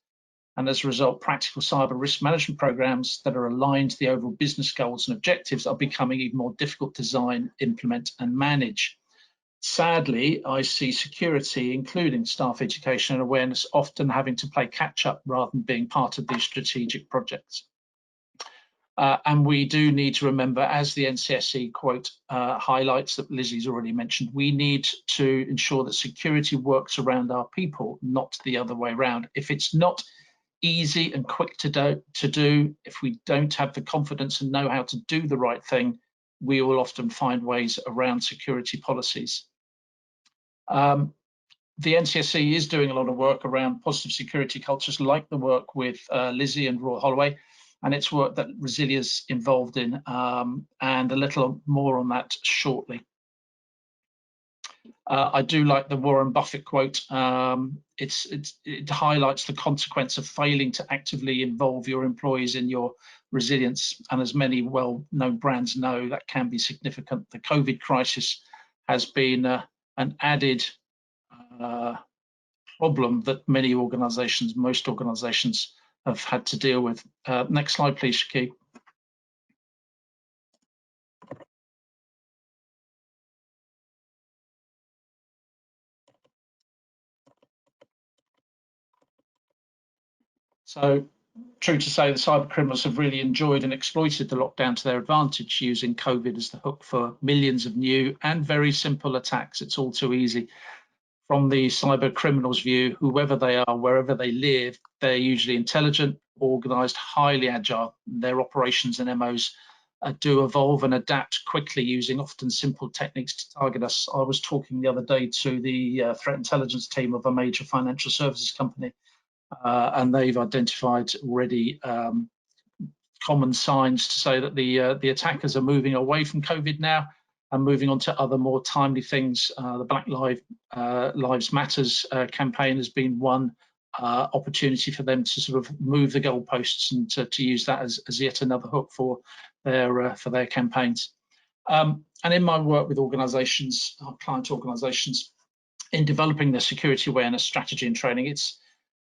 and as a result, practical cyber risk management programs that are aligned to the overall business goals and objectives are becoming even more difficult to design, implement, and manage. Sadly, I see security, including staff education and awareness, often having to play catch up rather than being part of these strategic projects. And we do need to remember, as the NCSE quote highlights that Lizzie's already mentioned, we need to ensure that security works around our people, not the other way around. If it's not easy and quick to do, if we don't have the confidence and know how to do the right thing, we will often find ways around security policies. The NCSE is doing a lot of work around positive security cultures, like the work with Lizzie and Roy Holloway, and it's work that Resilia's involved in, and a little more on that shortly. I do like the Warren Buffett quote. It highlights the consequence of failing to actively involve your employees in your resilience, and as many well-known brands know, that can be significant. The COVID crisis has been an added problem that many organisations, most organisations, have had to deal with. Next slide, please, Shaki. So, true to say, the cyber criminals have really enjoyed and exploited the lockdown to their advantage, using COVID as the hook for millions of new and very simple attacks. It's all too easy. From the cyber criminals' view, whoever they are, wherever they live, they're usually intelligent, organised, highly agile. Their operations and MOs do evolve and adapt quickly, using often simple techniques to target us. I was talking the other day to the threat intelligence team of a major financial services company, and they've identified already common signs to say that the attackers are moving away from COVID now and moving on to other more timely things. The Black Lives Matters campaign has been one opportunity for them to sort of move the goalposts and to use that as yet another hook for their campaigns. And in my work with organisations, our client organisations, in developing their security awareness strategy and training,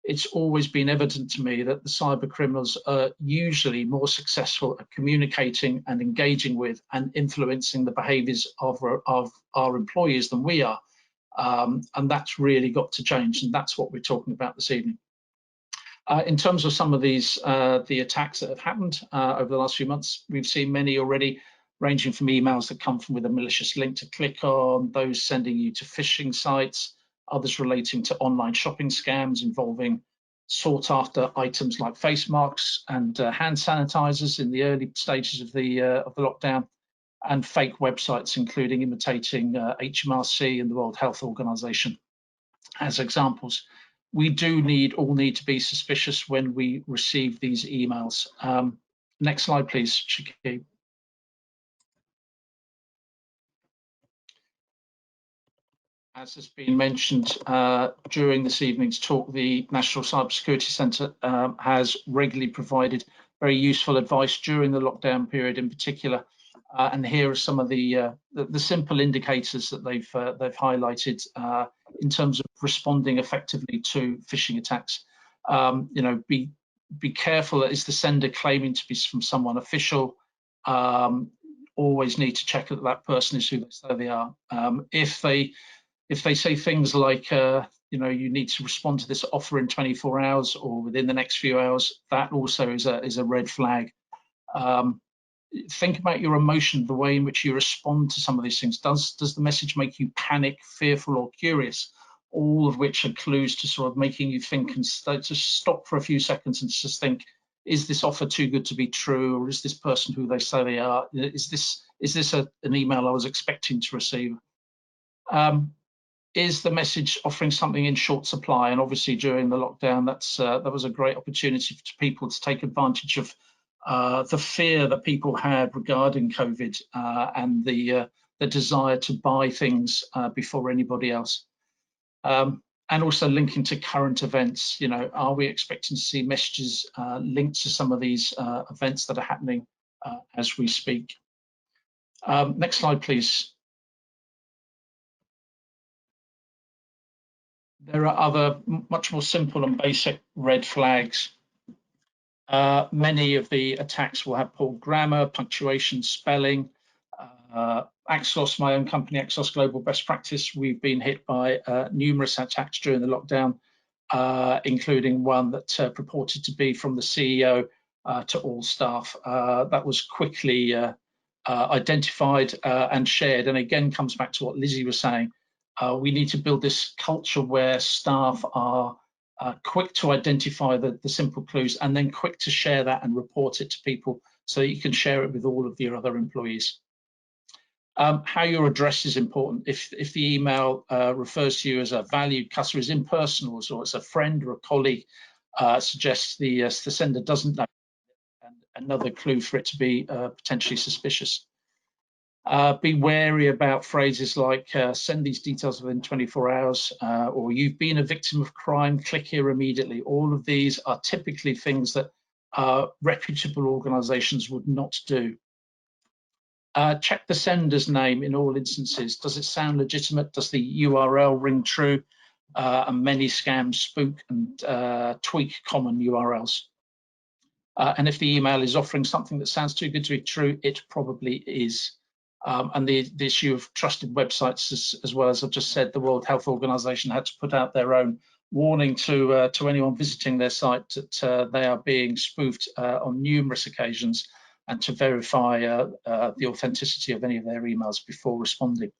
it's always been evident to me that the cyber criminals are usually more successful at communicating and engaging with and influencing the behaviours of our employees than we are. And that's really got to change, and that's what we're talking about this evening. In terms of some of these, the attacks that have happened over the last few months, we've seen many already, ranging from emails that come from with a malicious link to click on, those sending you to phishing sites, others relating to online shopping scams involving sought after items like face masks and hand sanitizers in the early stages of the lockdown, and fake websites, including imitating HMRC and the World Health Organization as examples. We all need to be suspicious when we receive these emails. Next slide, please, Shaki. As has been mentioned during this evening's talk, the National Cybersecurity Centre has regularly provided very useful advice during the lockdown period in particular. And here are some of the simple indicators that they've highlighted in terms of responding effectively to phishing attacks. Be careful. Is the sender claiming to be from someone official? Always need to check that that person is who they say they are. If they say things like, you need to respond to this offer in 24 hours or within the next few hours, that also is a red flag. Think about your emotion, the way in which you respond to some of these things. Does the message make you panic, fearful, or curious? All of which are clues to sort of making you think and just stop for a few seconds and just think, is this offer too good to be true, or is this person who they say they are? Is this an email I was expecting to receive? Is the message offering something in short supply? And obviously during the lockdown, that was a great opportunity for people to take advantage of the fear that people had regarding COVID and the desire to buy things before anybody else. And also linking to current events. Are we expecting to see messages linked to some of these events that are happening as we speak? Next slide, please. There are other much more simple and basic red flags. Many of the attacks will have poor grammar, punctuation, spelling. Axos, my own company, Axos Global Best Practice, we've been hit by numerous attacks during the lockdown, including one that purported to be from the CEO to all staff. That was quickly identified and shared, and again comes back to what Lizzie was saying. We need to build this culture where staff are quick to identify the simple clues and then quick to share that and report it to people so that you can share it with all of your other employees. How you're addressed is important. If the email refers to you as a valued customer, is impersonal, or it's a friend or a colleague, suggests the sender doesn't know, and another clue for it to be potentially suspicious. Be wary about phrases like send these details within 24 hours or you've been a victim of crime, click here immediately. All of these are typically things that reputable organizations would not do. Check the sender's name in all instances. Does it sound legitimate? Does the URL ring true? And many scams spook and tweak common URLs. And if the email is offering something that sounds too good to be true, it probably is. And the issue of trusted websites, as well as I've just said, the World Health Organization had to put out their own warning to anyone visiting their site that they are being spoofed on numerous occasions, and to verify the authenticity of any of their emails before responding.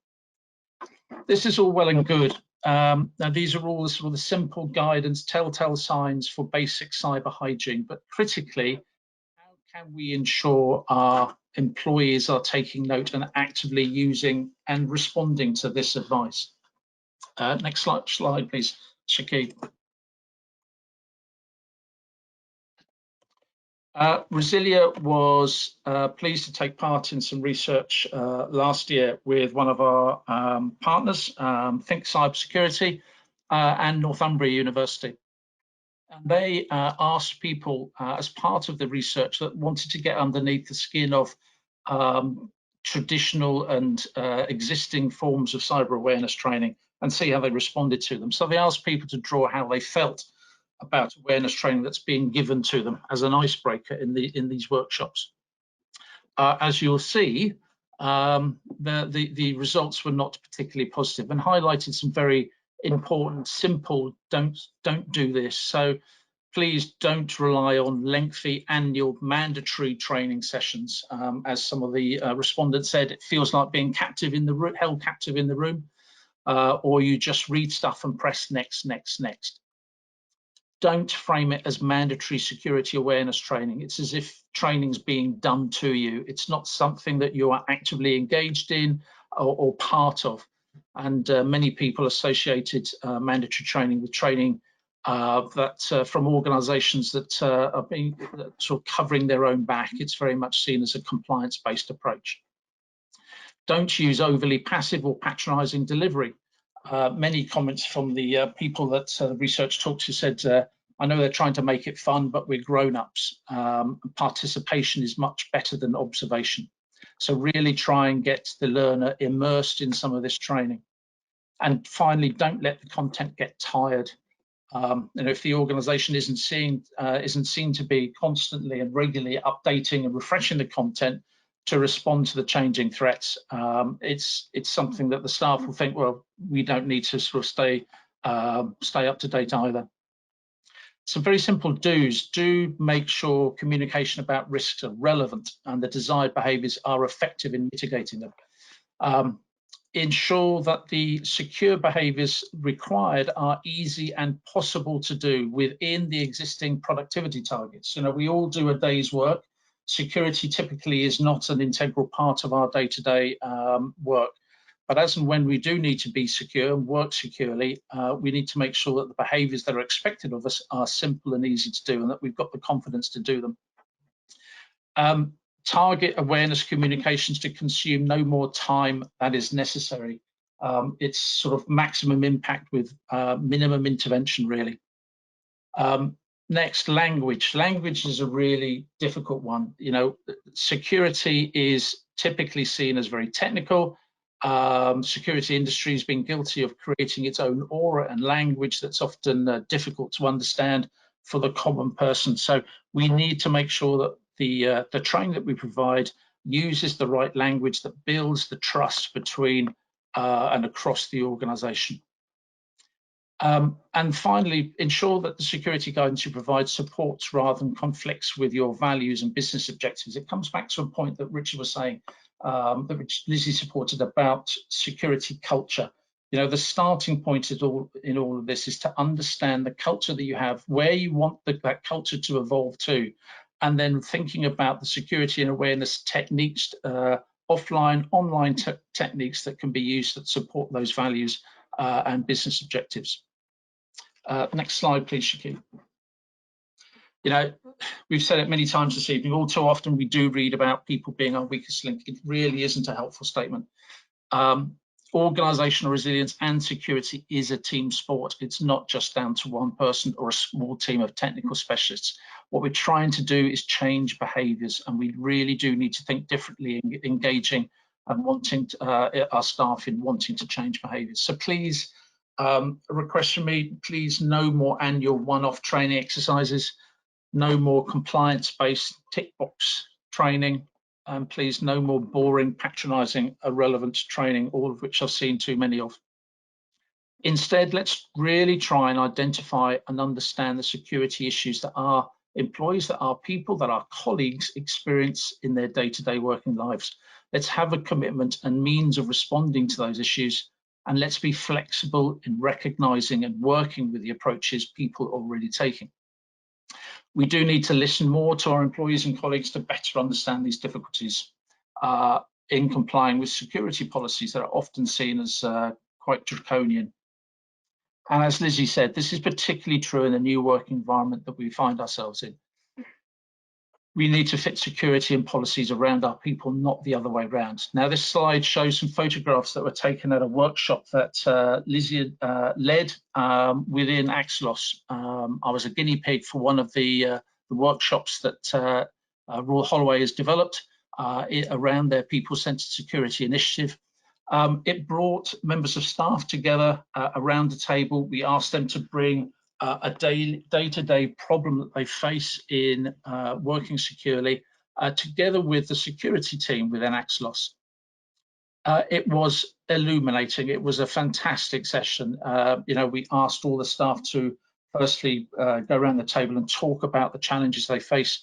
This is all well and good. Now, these are all sort of the simple guidance, telltale signs for basic cyber hygiene, but critically, how can we ensure our employees are taking note and actively using and responding to this advice? Next slide, please, Shakib. Resilia was pleased to take part in some research last year with one of our partners, Think Cybersecurity and Northumbria University. And they asked people as part of the research that wanted to get underneath the skin of traditional and existing forms of cyber awareness training and see how they responded to them. So they asked people to draw how they felt about awareness training that's being given to them as an icebreaker in these workshops. As you'll see, the results were not particularly positive and highlighted some very important, simple, don't do this. So please don't rely on lengthy annual mandatory training sessions. As some of the respondents said, it feels like being captive in the held captive in the room, or you just read stuff and press next, next, next. Don't frame it as mandatory security awareness training. It's as if training's being done to you. It's not something that you are actively engaged in or part of. And many people associated mandatory training with training from organizations that are being sort of covering their own back. It's very much seen as a compliance-based approach. Don't use overly passive or patronizing delivery. Many comments from the people that the research talked to said, I know they're trying to make it fun, but we're grown-ups. Participation is much better than observation. So really try and get the learner immersed in some of this training. And finally, don't let the content get tired. And if the organization isn't seen to be constantly and regularly updating and refreshing the content to respond to the changing threats, it's something that the staff will think, well, we don't need to sort of stay up to date either. Some very simple do's. Do make sure communication about risks are relevant and the desired behaviours are effective in mitigating them. Ensure that the secure behaviours required are easy and possible to do within the existing productivity targets. You know, we all do a day's work. Security typically is not an integral part of our day-to-day work. But as and when we do need to be secure and work securely, we need to make sure that the behaviours that are expected of us are simple and easy to do and that we've got the confidence to do them. Target awareness communications to consume no more time than is necessary. It's sort of maximum impact with minimum intervention, really. Next, language. Language is a really difficult one. You know, security is typically seen as very technical. Security industry has been guilty of creating its own aura and language that's often difficult to understand for the common person. So we need to make sure that the training that we provide uses the right language, that builds the trust between and across the organisation. And finally, ensure that the security guidance you provide supports rather than conflicts with your values and business objectives. It comes back to a point that Richard was saying, that Lizzie supported about security culture. You know, the starting point in all of this is to understand the culture that you have, where you want that culture to evolve to, and then thinking about the security and awareness techniques, offline, online techniques that can be used that support those values and business objectives. Next slide, please, Shakib. You know, we've said it many times this evening, all too often we do read about people being our weakest link. It really isn't a helpful statement. Organizational resilience and security is a team sport. It's not just down to one person or a small team of technical specialists. What we're trying to do is change behaviors, and we really do need to think differently, engaging and wanting our staff in wanting to change behaviors. So please, a request from me, please, no more annual one-off training exercises, no more compliance-based tick box training, and please, no more boring, patronising, irrelevant training, all of which I've seen too many of. Instead, let's really try and identify and understand the security issues that our employees, that our people, that our colleagues experience in their day-to-day working lives. Let's have a commitment and means of responding to those issues, and let's be flexible in recognising and working with the approaches people are already taking. We do need to listen more to our employees and colleagues to better understand these difficulties in complying with security policies that are often seen as quite draconian. And as Lizzie said, this is particularly true in the new work environment that we find ourselves in. We need to fit security and policies around our people, not the other way around. Now, this slide shows some photographs that were taken at a workshop that Lizzie led within Axelos. I was a guinea pig for one of the workshops that Royal Holloway has developed around their people-centred security initiative. It brought members of staff together around the table. We asked them to bring a day-to-day problem that they face in working securely, together with the security team within Axelos. It was illuminating. It was a fantastic session. You know, we asked all the staff to firstly go around the table and talk about the challenges they face.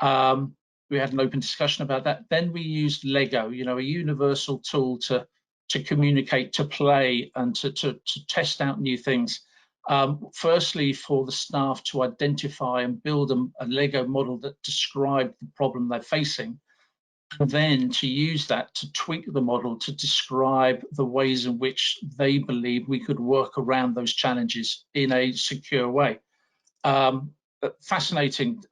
We had an open discussion about that. Then we used Lego, you know, a universal tool to communicate, to play, and to test out new things. Firstly, for the staff to identify and build a Lego model that described the problem they're facing, and then to use that to tweak the model to describe the ways in which they believe we could work around those challenges in a secure way. Fascinating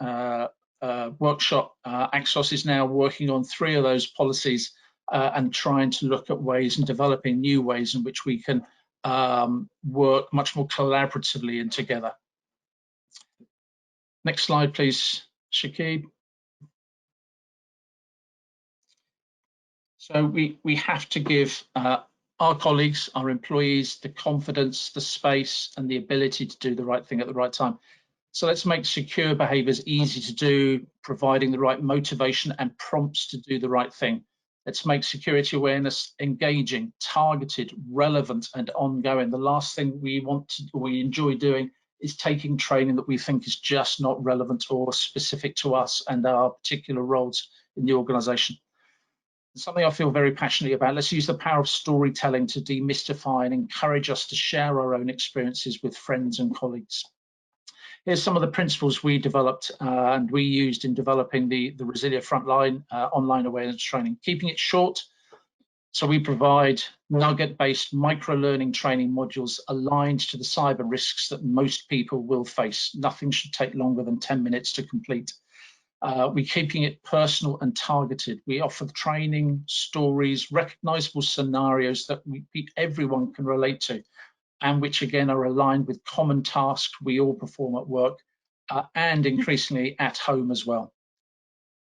workshop. Axelos is now working on 3 of those policies and trying to look at ways and developing new ways in which we can work much more collaboratively and together. Next slide, please, Shakib. So we have to give our colleagues, our employees, the confidence, the space, and the ability to do the right thing at the right time. So let's make secure behaviours easy to do, providing the right motivation and prompts to do the right thing. Let's make security awareness engaging, targeted, relevant, and ongoing. The last thing we enjoy doing is taking training that we think is just not relevant or specific to us and our particular roles in the organisation. Something I feel very passionately about. Let's use the power of storytelling to demystify and encourage us to share our own experiences with friends and colleagues. Here's some of the principles we developed and we used in developing the Resilient Frontline online awareness training. Keeping it short, so we provide nugget-based micro-learning training modules aligned to the cyber risks that most people will face. Nothing should take longer than 10 minutes to complete. We're keeping it personal and targeted. We offer training, stories, recognizable scenarios that everyone can relate to, and which again are aligned with common tasks we all perform at work and increasingly at home as well.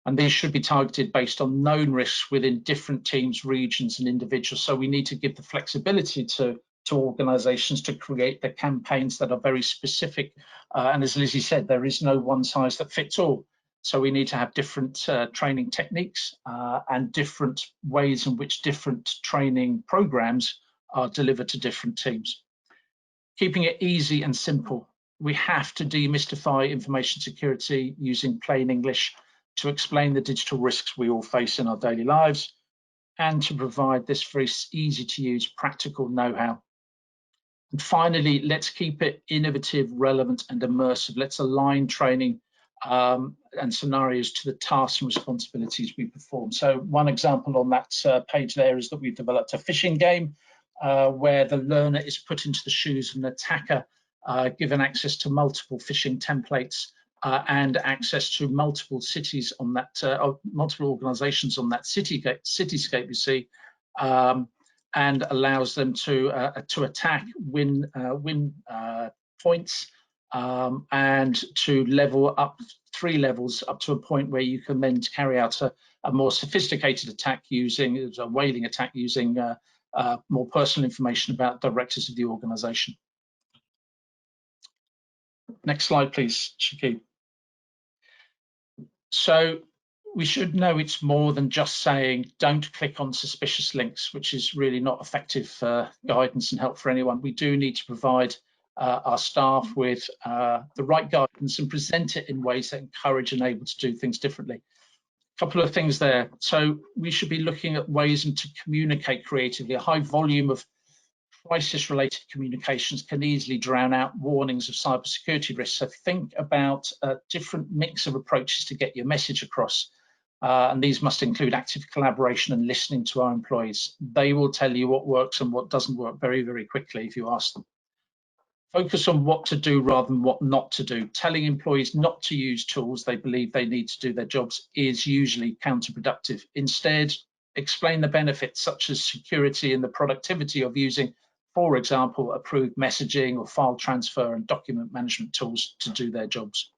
And these should be targeted based on known risks within different teams, regions, and individuals. So we need to give the flexibility to organisations to create the campaigns that are very specific. And as Lizzie said, there is no one size that fits all. So we need to have different training techniques and different ways in which different training programs are delivered to different teams. Keeping it easy and simple. We have to demystify information security using plain English to explain the digital risks we all face in our daily lives and to provide this very easy to use practical know-how. And finally, let's keep it innovative, relevant and immersive. Let's align training and scenarios to the tasks and responsibilities we perform. So one example on that page there is that we've developed a phishing game where the learner is put into the shoes of an attacker, given access to multiple phishing templates and access to multiple cities on that, multiple organizations on that cityscape you see, and allows them to attack, win points, and to level up 3 levels up to a point where you can then carry out a more sophisticated attack using a whaling attack using more personal information about directors of the organization. Next slide, please, Shakib. So we should know it's more than just saying don't click on suspicious links, which is really not effective guidance and help for anyone. We do need to provide our staff with the right guidance and present it in ways that encourage and able to do things differently. A couple of things there. So we should be looking at ways to communicate creatively. A high volume of crisis-related communications can easily drown out warnings of cybersecurity risks. So think about a different mix of approaches to get your message across. And these must include active collaboration and listening to our employees. They will tell you what works and what doesn't work very, very quickly if you ask them. Focus on what to do rather than what not to do. Telling employees not to use tools they believe they need to do their jobs is usually counterproductive. Instead, explain the benefits such as security and the productivity of using, for example, approved messaging or file transfer and document management tools to do their jobs.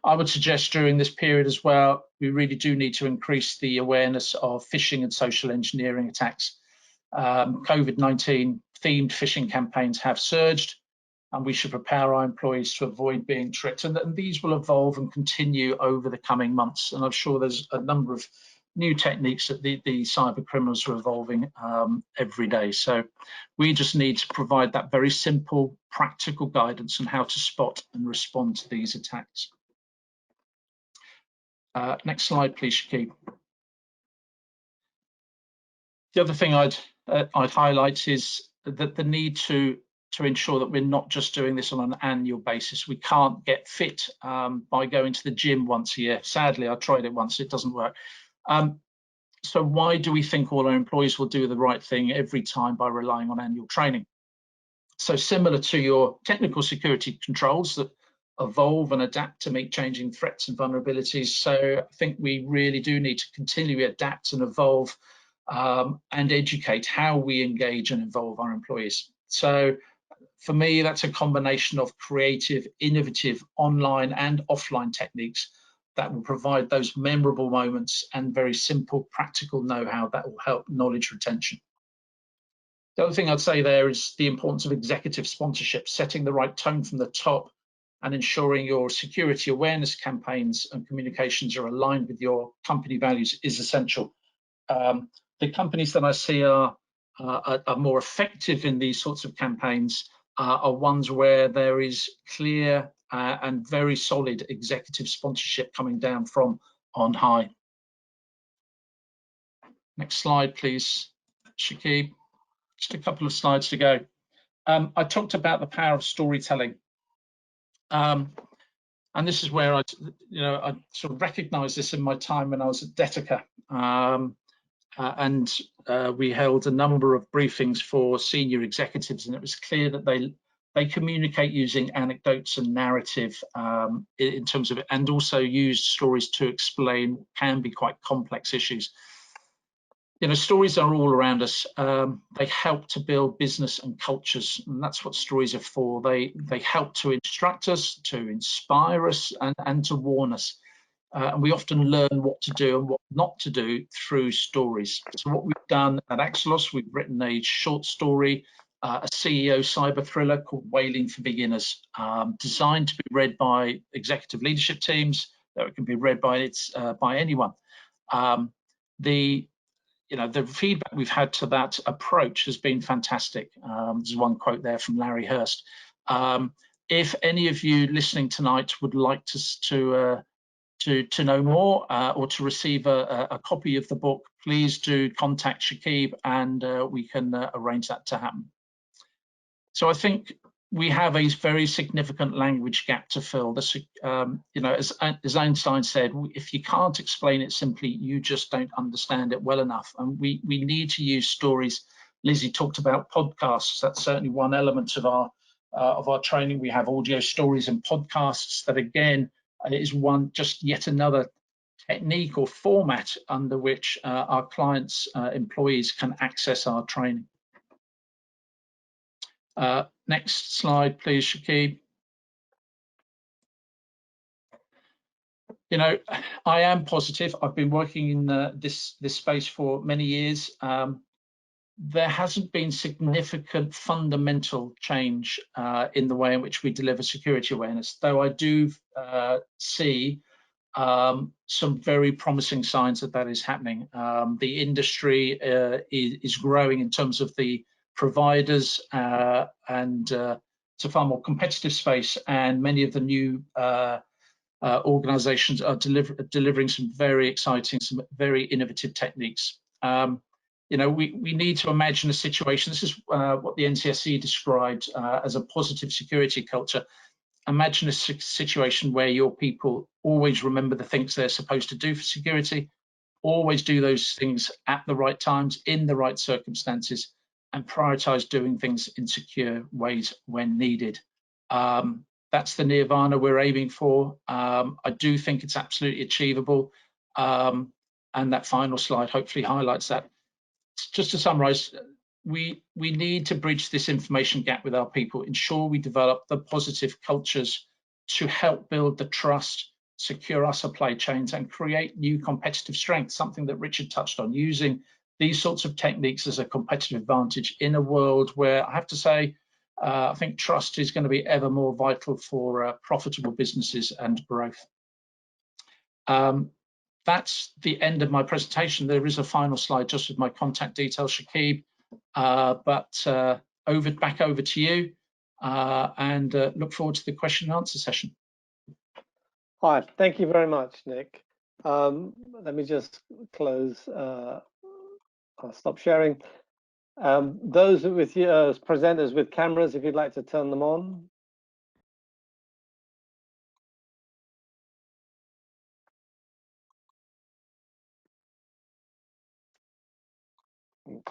I would suggest during this period as well, we really do need to increase the awareness of phishing and social engineering attacks. COVID-19 themed phishing campaigns have surged, and we should prepare our employees to avoid being tricked. And these will evolve and continue over the coming months. And I'm sure there's a number of new techniques that the cyber criminals are evolving every day. So we just need to provide that very simple, practical guidance on how to spot and respond to these attacks. Next slide, please, Shakib. The other thing I'd highlight is that the need to ensure that we're not just doing this on an annual basis. We can't get fit by going to the gym once a year. Sadly, I tried it once, it doesn't work. So why do we think all our employees will do the right thing every time by relying on annual training? So similar to your technical security controls that evolve and adapt to meet changing threats and vulnerabilities. So I think we really do need to continually adapt and evolve and educate how we engage and involve our employees. So for me, that's a combination of creative, innovative online and offline techniques that will provide those memorable moments and very simple, practical know-how that will help knowledge retention. The other thing I'd say there is the importance of executive sponsorship, setting the right tone from the top and ensuring your security awareness campaigns and communications are aligned with your company values is essential. The companies that I see are more effective in these sorts of campaigns are ones where there is clear and very solid executive sponsorship coming down from on high. Next slide, please, Shakib. Just a couple of slides to go. I talked about the power of storytelling. And this is where I sort of recognized this in my time when I was at Detica. We held a number of briefings for senior executives, and it was clear that they communicate using anecdotes and narrative in terms of it, and also use stories to explain can be quite complex issues. You know, stories are all around us. They help to build business and cultures, and that's what stories are for. They help to instruct us, to inspire us, and to warn us. And we often learn what to do and what not to do through stories. So what we've done at Axelos, we've written a short story, a CEO cyber thriller called Whaling for Beginners, designed to be read by executive leadership teams, that it can be read by anyone. The feedback we've had to that approach has been fantastic. There's one quote there from Larry Hurst. If any of you listening tonight would like to know more or to receive a copy of the book, please do contact Shakib, and we can arrange that to happen. So I think we have a very significant language gap to fill. This, as Einstein said, if you can't explain it simply, you just don't understand it well enough. And we need to use stories. Lizzie talked about podcasts. That's certainly one element of our training. We have audio stories and podcasts that, again, is just yet another technique or format under which our clients' employees can access our training. Next slide, please, Shakib. I am positive. I've been working in this space for many years. There hasn't been significant fundamental change in the way in which we deliver security awareness, though I do see some very promising signs that is happening. The industry is growing in terms of the providers, and it's a far more competitive space, and many of the new organizations are delivering some very exciting, some very innovative techniques. We need to imagine a situation. This is what the NCSC described as a positive security culture. Imagine a situation where your people always remember the things they're supposed to do for security, always do those things at the right times, in the right circumstances, and prioritize doing things in secure ways when needed. That's the nirvana we're aiming for. I do think it's absolutely achievable. And that final slide hopefully highlights that. Just to summarize, we need to bridge this information gap with our people, ensure we develop the positive cultures to help build the trust, secure our supply chains, and create new competitive strength, something that Richard touched on, using these sorts of techniques as a competitive advantage in a world where, I have to say, I think trust is going to be ever more vital for profitable businesses and growth. That's the end of my presentation. There is a final slide just with my contact details, Shakib, but back over to you, and look forward to the question and answer session. Hi, thank you very much, Nick. Let me just close. I'll stop sharing. Those with you, presenters with cameras, if you'd like to turn them on.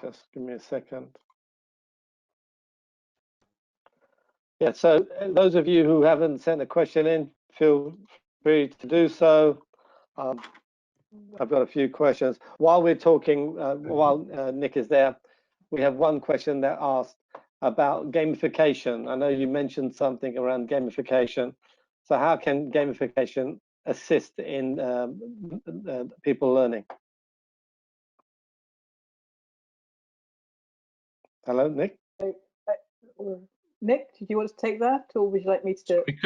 Just give me a second. Yeah, so those of you who haven't sent a question in, feel free to do so. I've got a few questions. While we're talking, while Nick is there, we have one question that asked about gamification. I know you mentioned something around gamification. So how can gamification assist in people learning? Hello, Nick? Nick, did you want to take that, or would you like me to do it?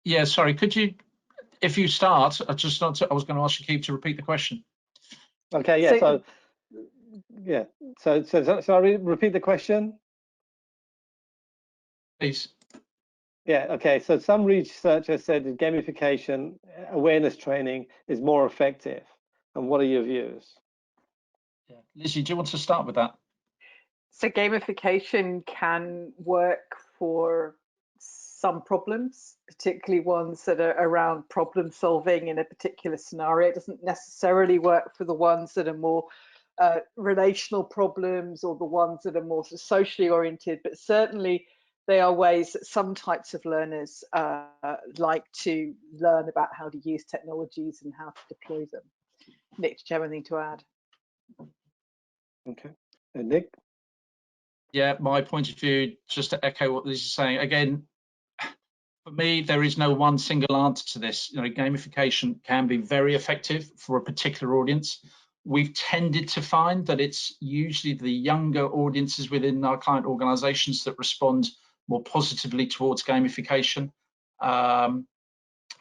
Yeah, sorry, could you, if you start, I was going to ask Shakib to repeat the question. Okay, yeah, so I repeat the question? Please. Yeah, okay, so some research has said that gamification awareness training is more effective. And what are your views? Yeah. Lizzie, do you want to start with that? So gamification can work for some problems, particularly ones that are around problem solving in a particular scenario. It doesn't necessarily work for the ones that are more relational problems, or the ones that are more sort of socially oriented, but certainly they are ways that some types of learners like to learn about how to use technologies and how to deploy them. Nick, do you have anything to add? Okay, and Nick? Yeah, my point of view, just to echo what Liz is saying, again, for me, there is no one single answer to this. Gamification can be very effective for a particular audience. We've tended to find that it's usually the younger audiences within our client organizations that respond more positively towards gamification.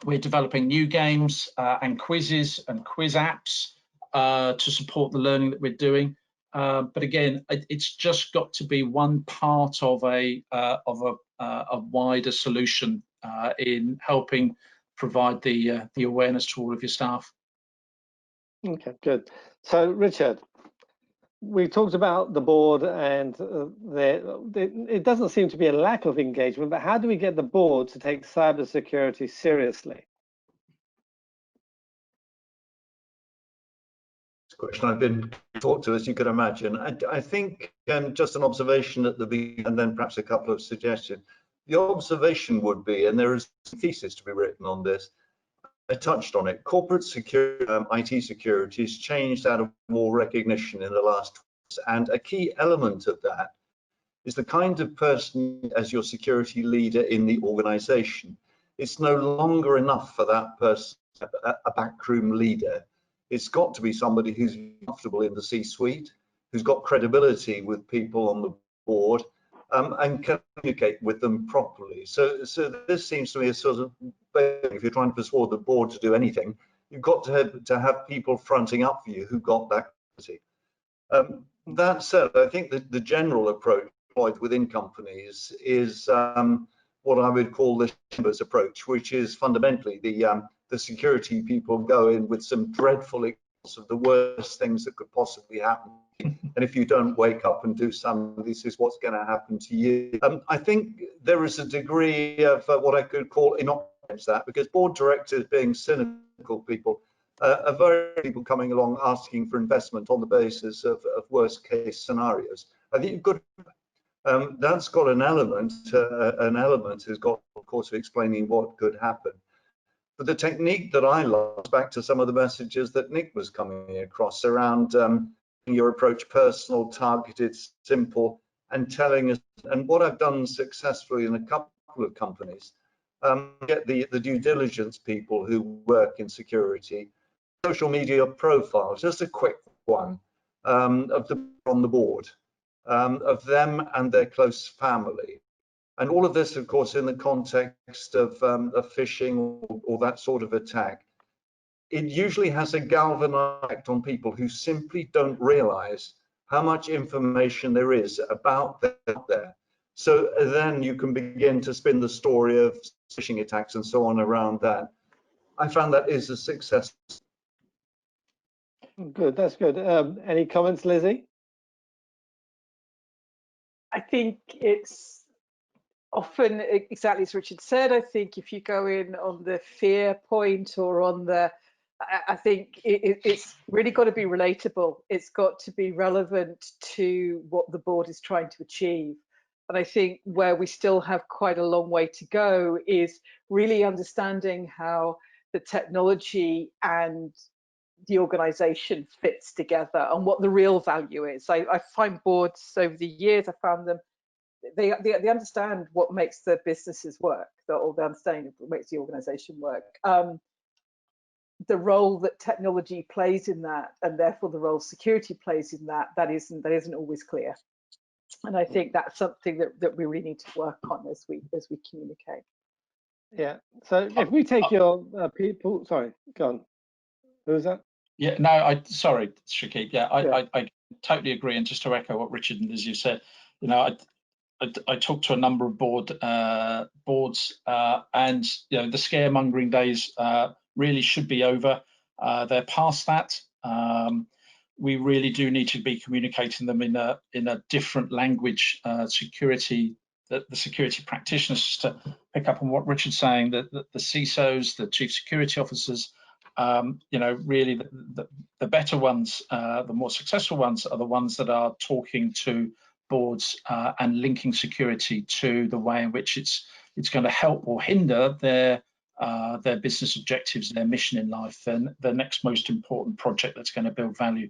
We're developing new games and quizzes and quiz apps to support the learning that we're doing. But again, it's just got to be one part of a wider solution in helping provide the awareness to all of your staff. Okay, good. So, Richard, we talked about the board, and it doesn't seem to be a lack of engagement, but how do we get the board to take cybersecurity seriously? Question I've been talked to, as you can imagine. I think just an observation at the beginning, and then perhaps a couple of suggestions. The observation would be, and there is a thesis to be written on this, I touched on it, corporate security, IT security has changed out of more recognition in the last years, and a key element of that is the kind of person as your security leader in the organization. It's no longer enough for that person, a backroom leader. It's got to be somebody who's comfortable in the C-suite, who's got credibility with people on the board, and can communicate with them properly. So this seems to me a sort of, if you're trying to persuade the board to do anything, you've got to have people fronting up for you who got that quality. That said, I think that the general approach employed within companies is what I would call the Chambers approach, which is fundamentally the security people go in with some dreadful examples of the worst things that could possibly happen. And if you don't wake up and do something, this is what's going to happen to you. I think there is a degree of what I could call innocuous that, because board directors, being cynical people, are very people coming along asking for investment on the basis of worst case scenarios. I think you've got that's got an element has got, of course, of explaining what could happen. But the technique that I love, back to some of the messages that Nick was coming across around your approach, personal, targeted, simple, and telling us, and what I've done successfully in a couple of companies, get the due diligence people who work in security, social media profiles, just a quick one of the on the board, of them and their close family. And all of this, of course, in the context of phishing or that sort of attack. It usually has a galvanizing effect on people who simply don't realize how much information there is about them out there. So then you can begin to spin the story of phishing attacks and so on around that. I found that is a success. Good, that's good. Any comments, Lizzie? I think it's often exactly as Richard said. I think if you go in on the fear point or on the, I think it's really got to be relatable. It's got to be relevant to what the board is trying to achieve. And I think where we still have quite a long way to go is really understanding how the technology and the organization fits together and what the real value is. I find boards over the years, I found them, they understand what makes the businesses work, or they understand what makes the organization work. The role that technology plays in that, and therefore the role security plays in that isn't always clear. And I think that's something that we really need to work on as we communicate. Yeah. So if we take your people, sorry, go on. Who was that? Yeah, no, sorry, Shakib. Yeah, Yeah. I totally agree. And just to echo what Richard and Lizzie said, you know, I talked to a number of boards, and you know, the scaremongering days really should be over. They're past that. We really do need to be communicating them in a different language. Security, the security practitioners, just to pick up on what Richard's saying, that the CISOs, the chief security officers, you know, really the better ones, the more successful ones are the ones that are talking to boards and linking security to the way in which it's going to help or hinder their business objectives, their mission in life, and the next most important project that's going to build value.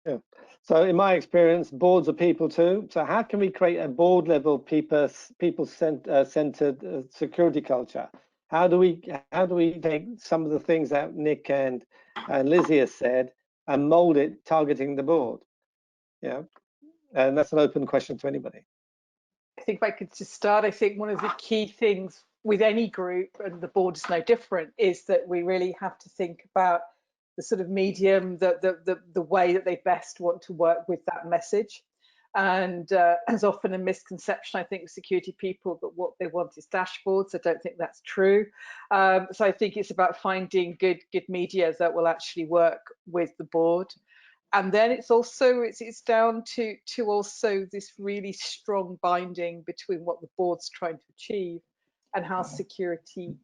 Yeah. So in my experience, boards are people too. So how can we create a board level people-centered security culture? How do we take some of the things that Nick and Lizzie has said and mold it targeting the board? Yeah. And that's an open question to anybody. I think if I could just start, I think one of the key things with any group, and the board is no different, is that we really have to think about the sort of medium, the way that they best want to work with that message. And there's often a misconception, I think, security people, that what they want is dashboards. I don't think that's true. So I think it's about finding good media that will actually work with the board. And then it's also it's down to also this really strong binding between what the board's trying to achieve and how security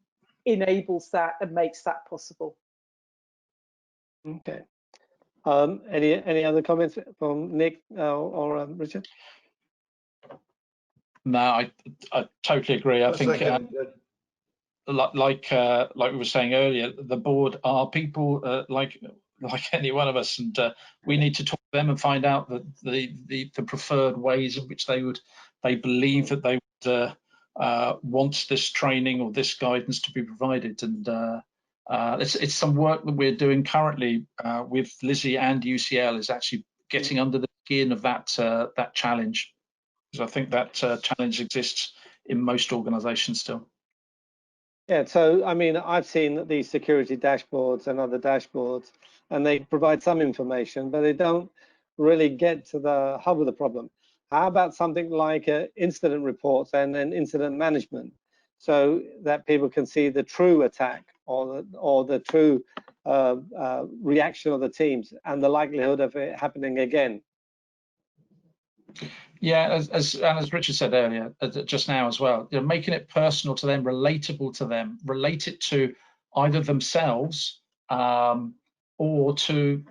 enables that and makes that possible. Okay. Any other comments from Nick or Richard? No, I totally agree. I think like we were saying earlier, the board are people like any one of us, and we need to talk to them and find out that the preferred ways in which they believe that they would want this training or this guidance to be provided. And it's some work that we're doing currently with Lizzie and UCL, is actually getting under the skin of that challenge, because I think that challenge exists in most organizations still. Yeah, so I mean, I've seen these security dashboards and other dashboards, and they provide some information, but they don't really get to the hub of the problem. How about something like incident reports and then incident management, so that people can see the true attack or the true reaction of the teams and the likelihood of it happening again? Yeah, as Richard said earlier, just now as well, making it personal to them, relatable to them, relate it to either themselves or to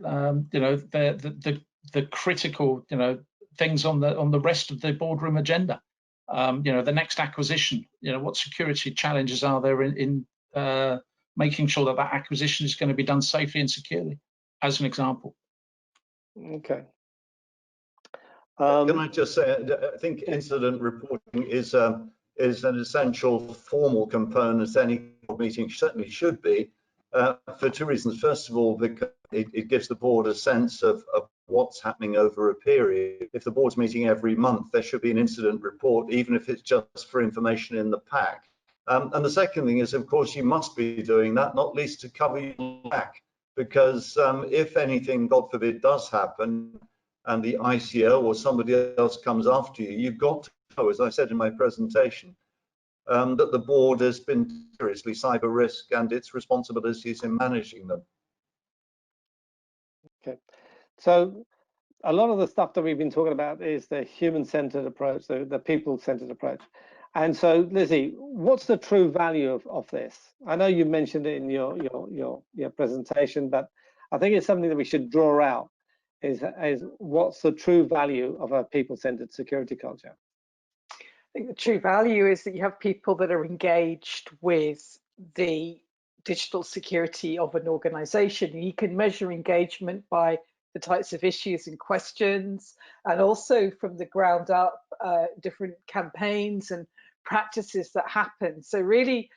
the critical things on the rest of the boardroom agenda. The next acquisition. What security challenges are there in making sure that acquisition is going to be done safely and securely, as an example. Okay. Can I just say, I think incident reporting is an essential formal component to any meeting, certainly should be, for two reasons. First of all, because it gives the board a sense of what's happening over a period. If the board's meeting every month, there should be an incident report, even if it's just for information in the pack. And the second thing is, of course, you must be doing that, not least to cover your back, because if anything, God forbid, does happen, and the ICO or somebody else comes after you, you've got to know, as I said in my presentation, that the board has been seriously cyber risk and its responsibilities in managing them. Okay, so a lot of the stuff that we've been talking about is the human-centered approach, the people-centered approach. And so, Lizzie, what's the true value of this? I know you mentioned it in your presentation, but I think it's something that we should draw out. Is what's the true value of a people-centered security culture? I think the true value is that you have people that are engaged with the digital security of an organization. You can measure engagement by the types of issues and questions, and also from the ground up, different campaigns and practices that happen. So really,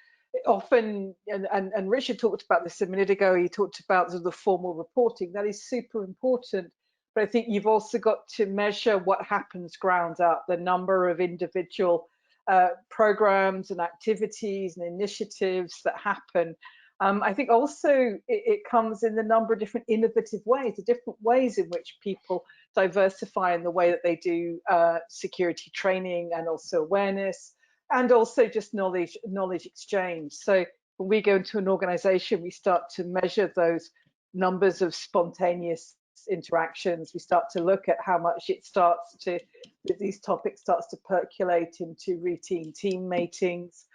often, and Richard talked about this a minute ago, he talked about the formal reporting. That is super important, but I think you've also got to measure what happens ground up, the number of individual programs and activities and initiatives that happen. I think also it comes in the number of different innovative ways, the different ways in which people diversify in the way that they do security training and also awareness, and also just knowledge exchange. So when we go into an organization, we start to measure those numbers of spontaneous interactions. We start to look at how much these topics starts to percolate into routine team meetings.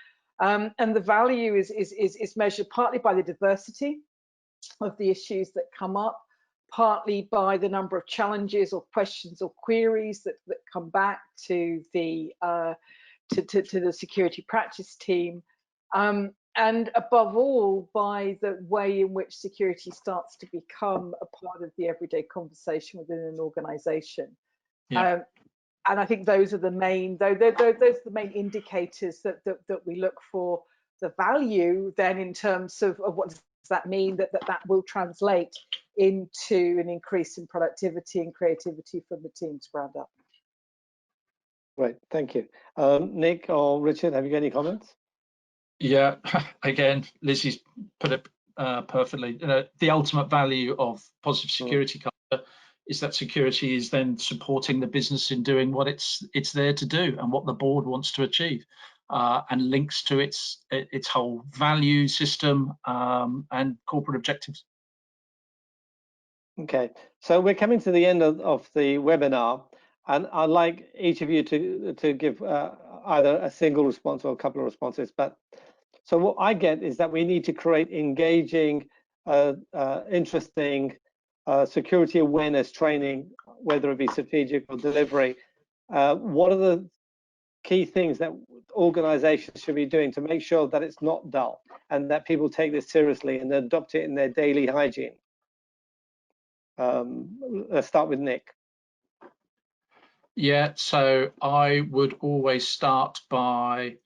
And the value is measured partly by the diversity of the issues that come up, partly by the number of challenges or questions or queries that come back to the security practice team, and above all, by the way in which security starts to become a part of the everyday conversation within an organization. Yeah. And I think those are the main, those are the main indicators that we look for the value. Then, in terms of what does that mean, that will translate into an increase in productivity and creativity from the team's ground up. Great, thank you. Nick or Richard, have you got any comments? Yeah, again, Lizzie's put it perfectly. The ultimate value of positive security culture is that security is then supporting the business in doing what it's there to do and what the board wants to achieve, and links to its whole value system and corporate objectives. Okay, so we're coming to the end of the webinar, and I'd like each of you to give either a single response or a couple of responses. But so what I get is that we need to create engaging, interesting security awareness training, whether it be strategic or delivery. What are the key things that organizations should be doing to make sure that it's not dull and that people take this seriously and adopt it in their daily hygiene? Let's start with Nick. Yeah, so I would always start by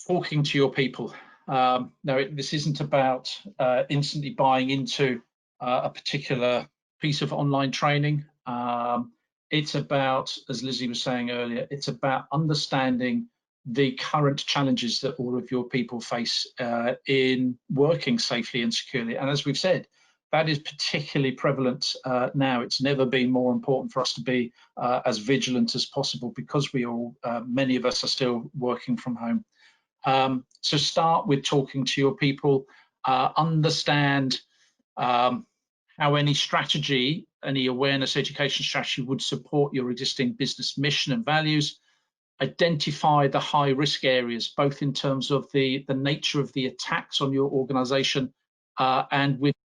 talking to your people. Now, this isn't about instantly buying into a particular piece of online training. It's about, as Lizzie was saying earlier, it's about understanding the current challenges that all of your people face in working safely and securely. And as we've said, that is particularly prevalent now. It's never been more important for us to be as vigilant as possible because many of us are still working from home. So start with talking to your people, understand how any strategy, any awareness education strategy would support your existing business mission and values. Identify the high risk areas, both in terms of the nature of the attacks on your organization and with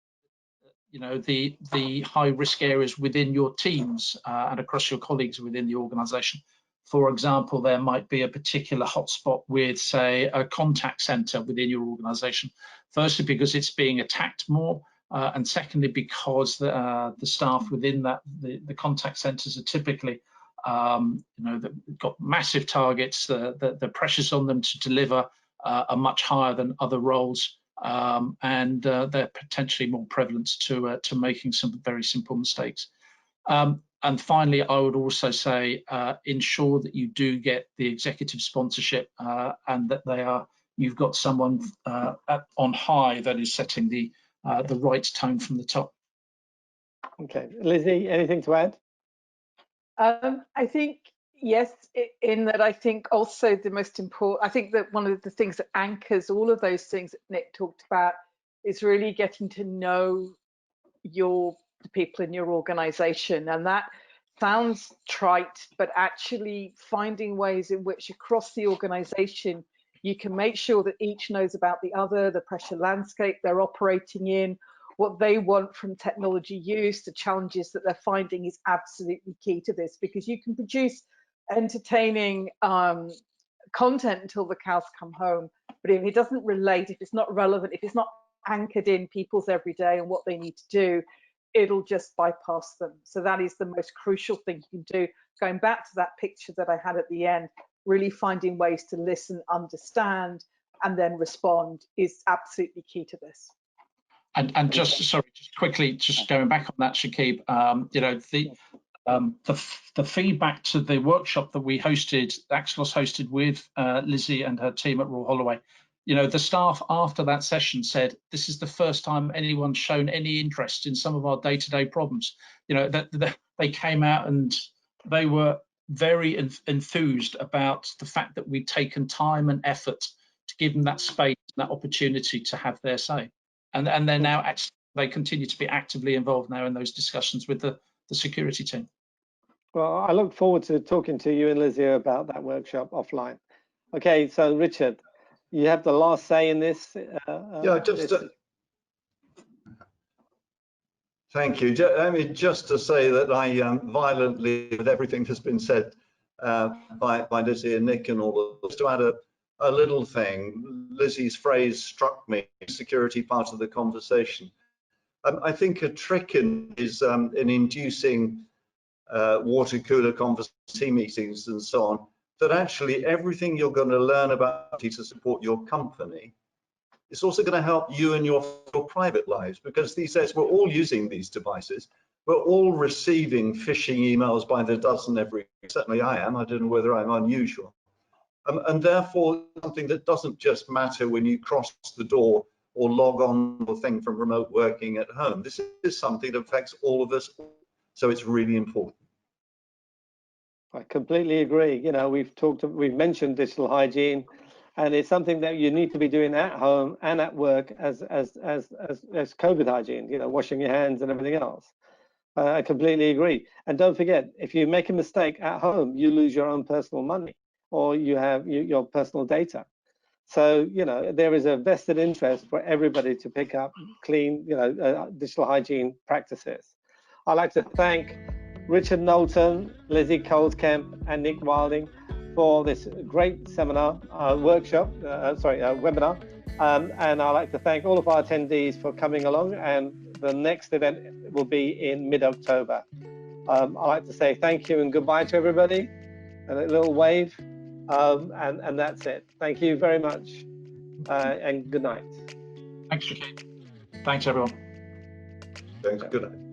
the high risk areas within your teams and across your colleagues within the organization. For example, there might be a particular hotspot with, say, a contact center within your organization. Firstly, because it's being attacked more, and secondly, because the staff within the contact centers are typically, they've got massive targets. The pressures on them to deliver are much higher than other roles, and they're potentially more prevalent to making some very simple mistakes. And finally, I would also say ensure that you do get the executive sponsorship and that you've got someone on high that is setting the right tone from the top. Okay, Lizzie, anything to add? I think yes, in that I think also the most important, I think that one of the things that anchors all of those things that Nick talked about is really getting to know the people in your organization. And that sounds trite, but actually finding ways in which across the organization you can make sure that each knows about the other, the pressure landscape they're operating in, what they want from technology use, the challenges that they're finding is absolutely key to this, because you can produce entertaining content until the cows come home, but if it doesn't relate, if it's not relevant, if it's not anchored in people's everyday and what they need to do, it'll just bypass them. So that is the most crucial thing you can do. Going back to that picture that I had at the end, really finding ways to listen, understand, and then respond is absolutely key to this. And just quickly, just going back on that, Shakib, the feedback to the workshop that we hosted, Axelos hosted with Lizzie and her team at Royal Holloway, the staff after that session said, this is the first time anyone's shown any interest in some of our day-to-day problems. That they came out and they were very enthused about the fact that we'd taken time and effort to give them that space, that opportunity to have their say. And they're now they continue to be actively involved now in those discussions with the security team. Well, I look forward to talking to you and Lizzie about that workshop offline. Okay, so Richard, you have the last say in this. Thank you. Just to say that I violently, with everything that's been said by Lizzie and Nick and all of this, to add a little thing. Lizzie's phrase struck me, security part of the conversation. I think a trick is in inducing water cooler team meetings and so on, that actually everything you're going to learn about to support your company is also going to help you in your private lives, because these days we're all using these devices. We're all receiving phishing emails by the dozen every week. Certainly I am. I don't know whether I'm unusual. and therefore something that doesn't just matter when you cross the door or log on or thing from remote working at home. This is something that affects all of us, so it's really important. I completely agree. You know, we've mentioned digital hygiene, and it's something that you need to be doing at home and at work as COVID hygiene. You know, washing your hands and everything else. I completely agree. And don't forget, if you make a mistake at home, you lose your own personal money, or you have your personal data. So, you know, there is a vested interest for everybody to pick up clean, digital hygiene practices. I'd like to thank Richard Knowlton, Lizzie Coldkemp, and Nick Wilding for this great seminar, webinar. And I'd like to thank all of our attendees for coming along, and the next event will be in mid-October. I'd like to say thank you and goodbye to everybody, and a little wave, and that's it. Thank you very much, and good night. Thanks, Ricky. Thanks, everyone. Thanks. Good night.